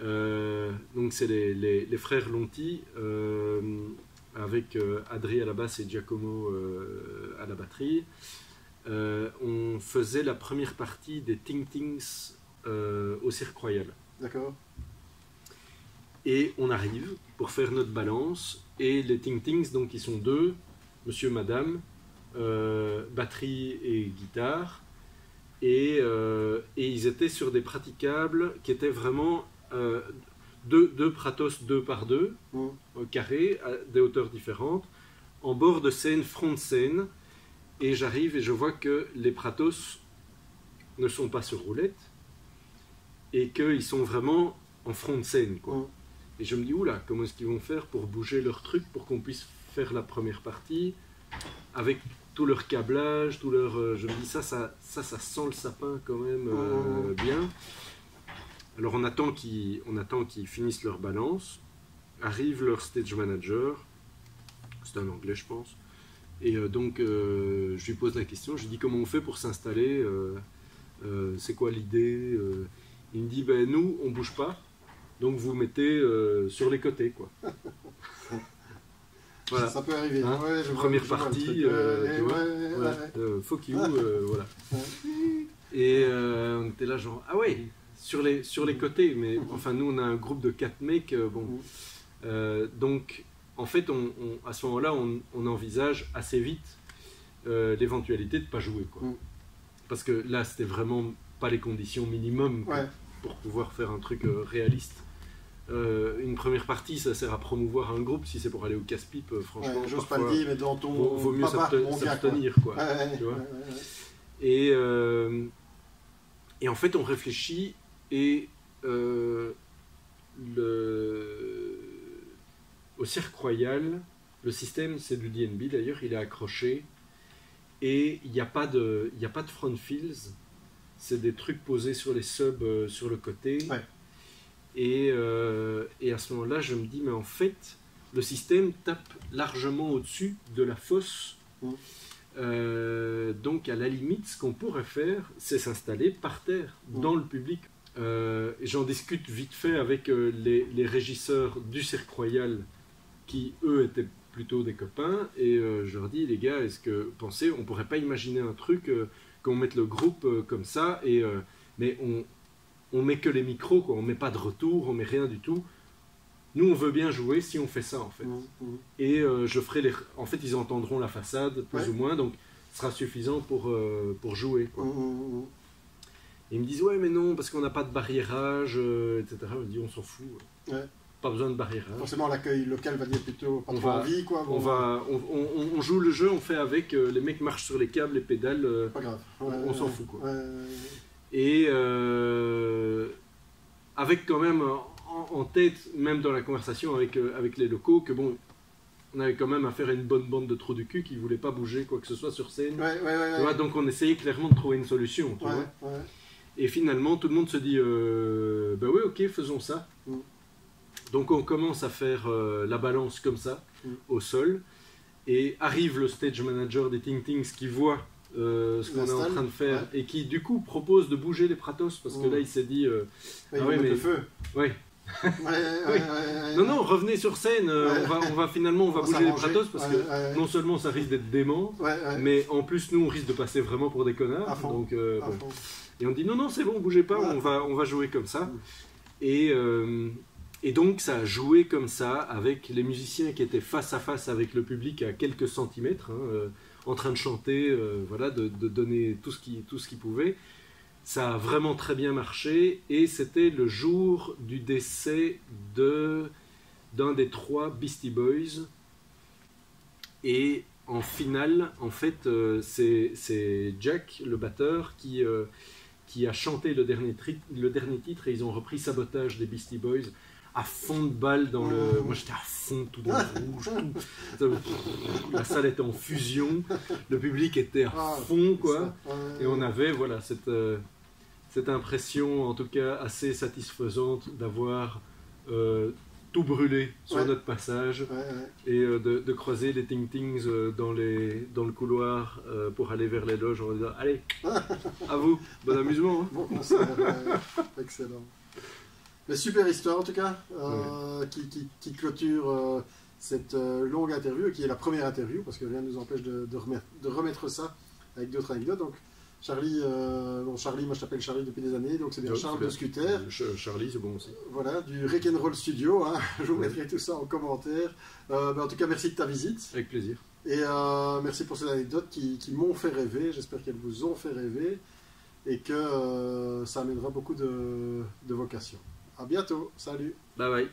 Donc c'est les frères Lonti avec Adri à la basse et Giacomo à la batterie. On faisait la première partie des Ting Tings au Cirque Royal. D'accord. Et on arrive pour faire notre balance. Et les Ting Tings, donc ils sont deux, monsieur, madame, batterie et guitare. Et ils étaient sur des praticables qui étaient vraiment deux Pratos 2 par 2, carrés, à des hauteurs différentes, en bord de scène, front de scène. Et j'arrive et je vois que les Pratos ne sont pas sur roulette et qu'ils sont vraiment en front de scène, quoi. Et je me dis, oula, comment est-ce qu'ils vont faire pour bouger leur truc pour qu'on puisse faire la première partie avec tout leur câblage, tout leur... je me dis, ça sent le sapin quand même bien. Alors on attend qu'ils finissent leur balance. Arrive leur stage manager, c'est un anglais je pense, et donc je lui pose la question, je lui dis comment on fait pour s'installer, c'est quoi l'idée, il me dit, ben nous on bouge pas, donc vous mettez sur les côtés, quoi. Voilà. Ça peut arriver. Hein, ouais, première partie, fuck you, voilà. Et on était là genre, ah ouais, sur les côtés, mais enfin nous on a un groupe de 4 mecs, bon. Donc en fait à ce moment-là on envisage assez vite l'éventualité de ne pas jouer, quoi. Parce que là c'était vraiment pas les conditions minimum pour pouvoir faire un truc réaliste. Une première partie, ça sert à promouvoir un groupe. Si c'est pour aller au casse-pipe, franchement, j'ose pas le dire, mais dans ton vaut mieux s'abstenir, quoi. Tu vois. Et en fait, on réfléchit et au Cirque Royal, le système, c'est du DNB d'ailleurs, il est accroché et il n'y a pas de front fills. C'est des trucs posés sur les subs sur le côté. Et à ce moment-là, je me dis, mais en fait, le système tape largement au-dessus de la fosse. Donc, à la limite, ce qu'on pourrait faire, c'est s'installer par terre, dans le public. J'en discute vite fait avec les régisseurs du Cirque Royal, qui, eux, étaient plutôt des copains. Et je leur dis, les gars, est-ce que vous pensez, on pourrait pas imaginer un truc, qu'on mette le groupe comme ça, mais on met que les micros, quoi. On met pas de retour, on met rien du tout. Nous, on veut bien jouer si on fait ça, en fait. Et je ferai en fait, ils entendront la façade, plus ou moins, donc ce sera suffisant pour jouer, quoi. Et ils me disent, ouais, mais non, parce qu'on n'a pas de barriérage, etc. Je me dis, on s'en fout. Pas besoin de barriérage. Forcément, l'accueil local va dire plutôt pas trop envie, quoi. Bon. On joue le jeu, on fait avec, les mecs marchent sur les câbles, les pédales, pas grave. On s'en fout, quoi. Et avec quand même en tête, même dans la conversation avec les locaux, que bon, on avait quand même à faire une bonne bande de trous du cul qui ne voulaient pas bouger quoi que ce soit sur scène. Tu vois, donc on essayait clairement de trouver une solution. Tu vois. Et finalement, tout le monde se dit, bah oui, ok, faisons ça. Donc on commence à faire la balance comme ça, au sol. Et arrive le stage manager des Ting Tings qui voit ce qu'on est en train de faire et qui du coup propose de bouger les Pratos parce que là il s'est dit ah ouais, mais le feu. Non, revenez sur scène, on va finalement bouger les Pratos parce que non seulement ça risque d'être dément, mais en plus nous on risque de passer vraiment pour des connards. Donc, bon. Et on dit non, c'est bon, bougez pas, on va jouer comme ça. Et donc ça a joué comme ça avec les musiciens qui étaient face à face avec le public à quelques centimètres, en train de chanter, voilà, de donner tout ce qu'ils pouvaient. Ça a vraiment très bien marché et c'était le jour du décès d'un des 3 Beastie Boys. Et en finale, en fait, c'est Jack, le batteur, qui a chanté le dernier titre et ils ont repris Sabotage des Beastie Boys à fond de balle dans le... Moi j'étais à fond, tout dans le rouge, tout. La salle était en fusion, le public était à fond, quoi. Et on avait, voilà, cette impression, en tout cas assez satisfaisante, d'avoir tout brûlé sur notre passage et de croiser les Ting Tings dans le couloir pour aller vers les loges en disant allez, à vous, bon amusement. Hein. Bon concert, excellent. Mais super histoire en tout cas, qui clôture cette longue interview, qui est la première interview, parce que rien ne nous empêche de remettre ça avec d'autres anecdotes. Donc Charlie, moi je t'appelle Charlie depuis des années, donc c'est bien Charles de Scooter. Charlie, c'est bon aussi. Voilà, du Rock'n'Roll Studio, hein. Je vous mettrai tout ça en commentaire. En tout cas, merci de ta visite. Avec plaisir. Et merci pour ces anecdotes qui m'ont fait rêver. J'espère qu'elles vous ont fait rêver et que ça amènera beaucoup de vocations. À bientôt, salut. Bye bye.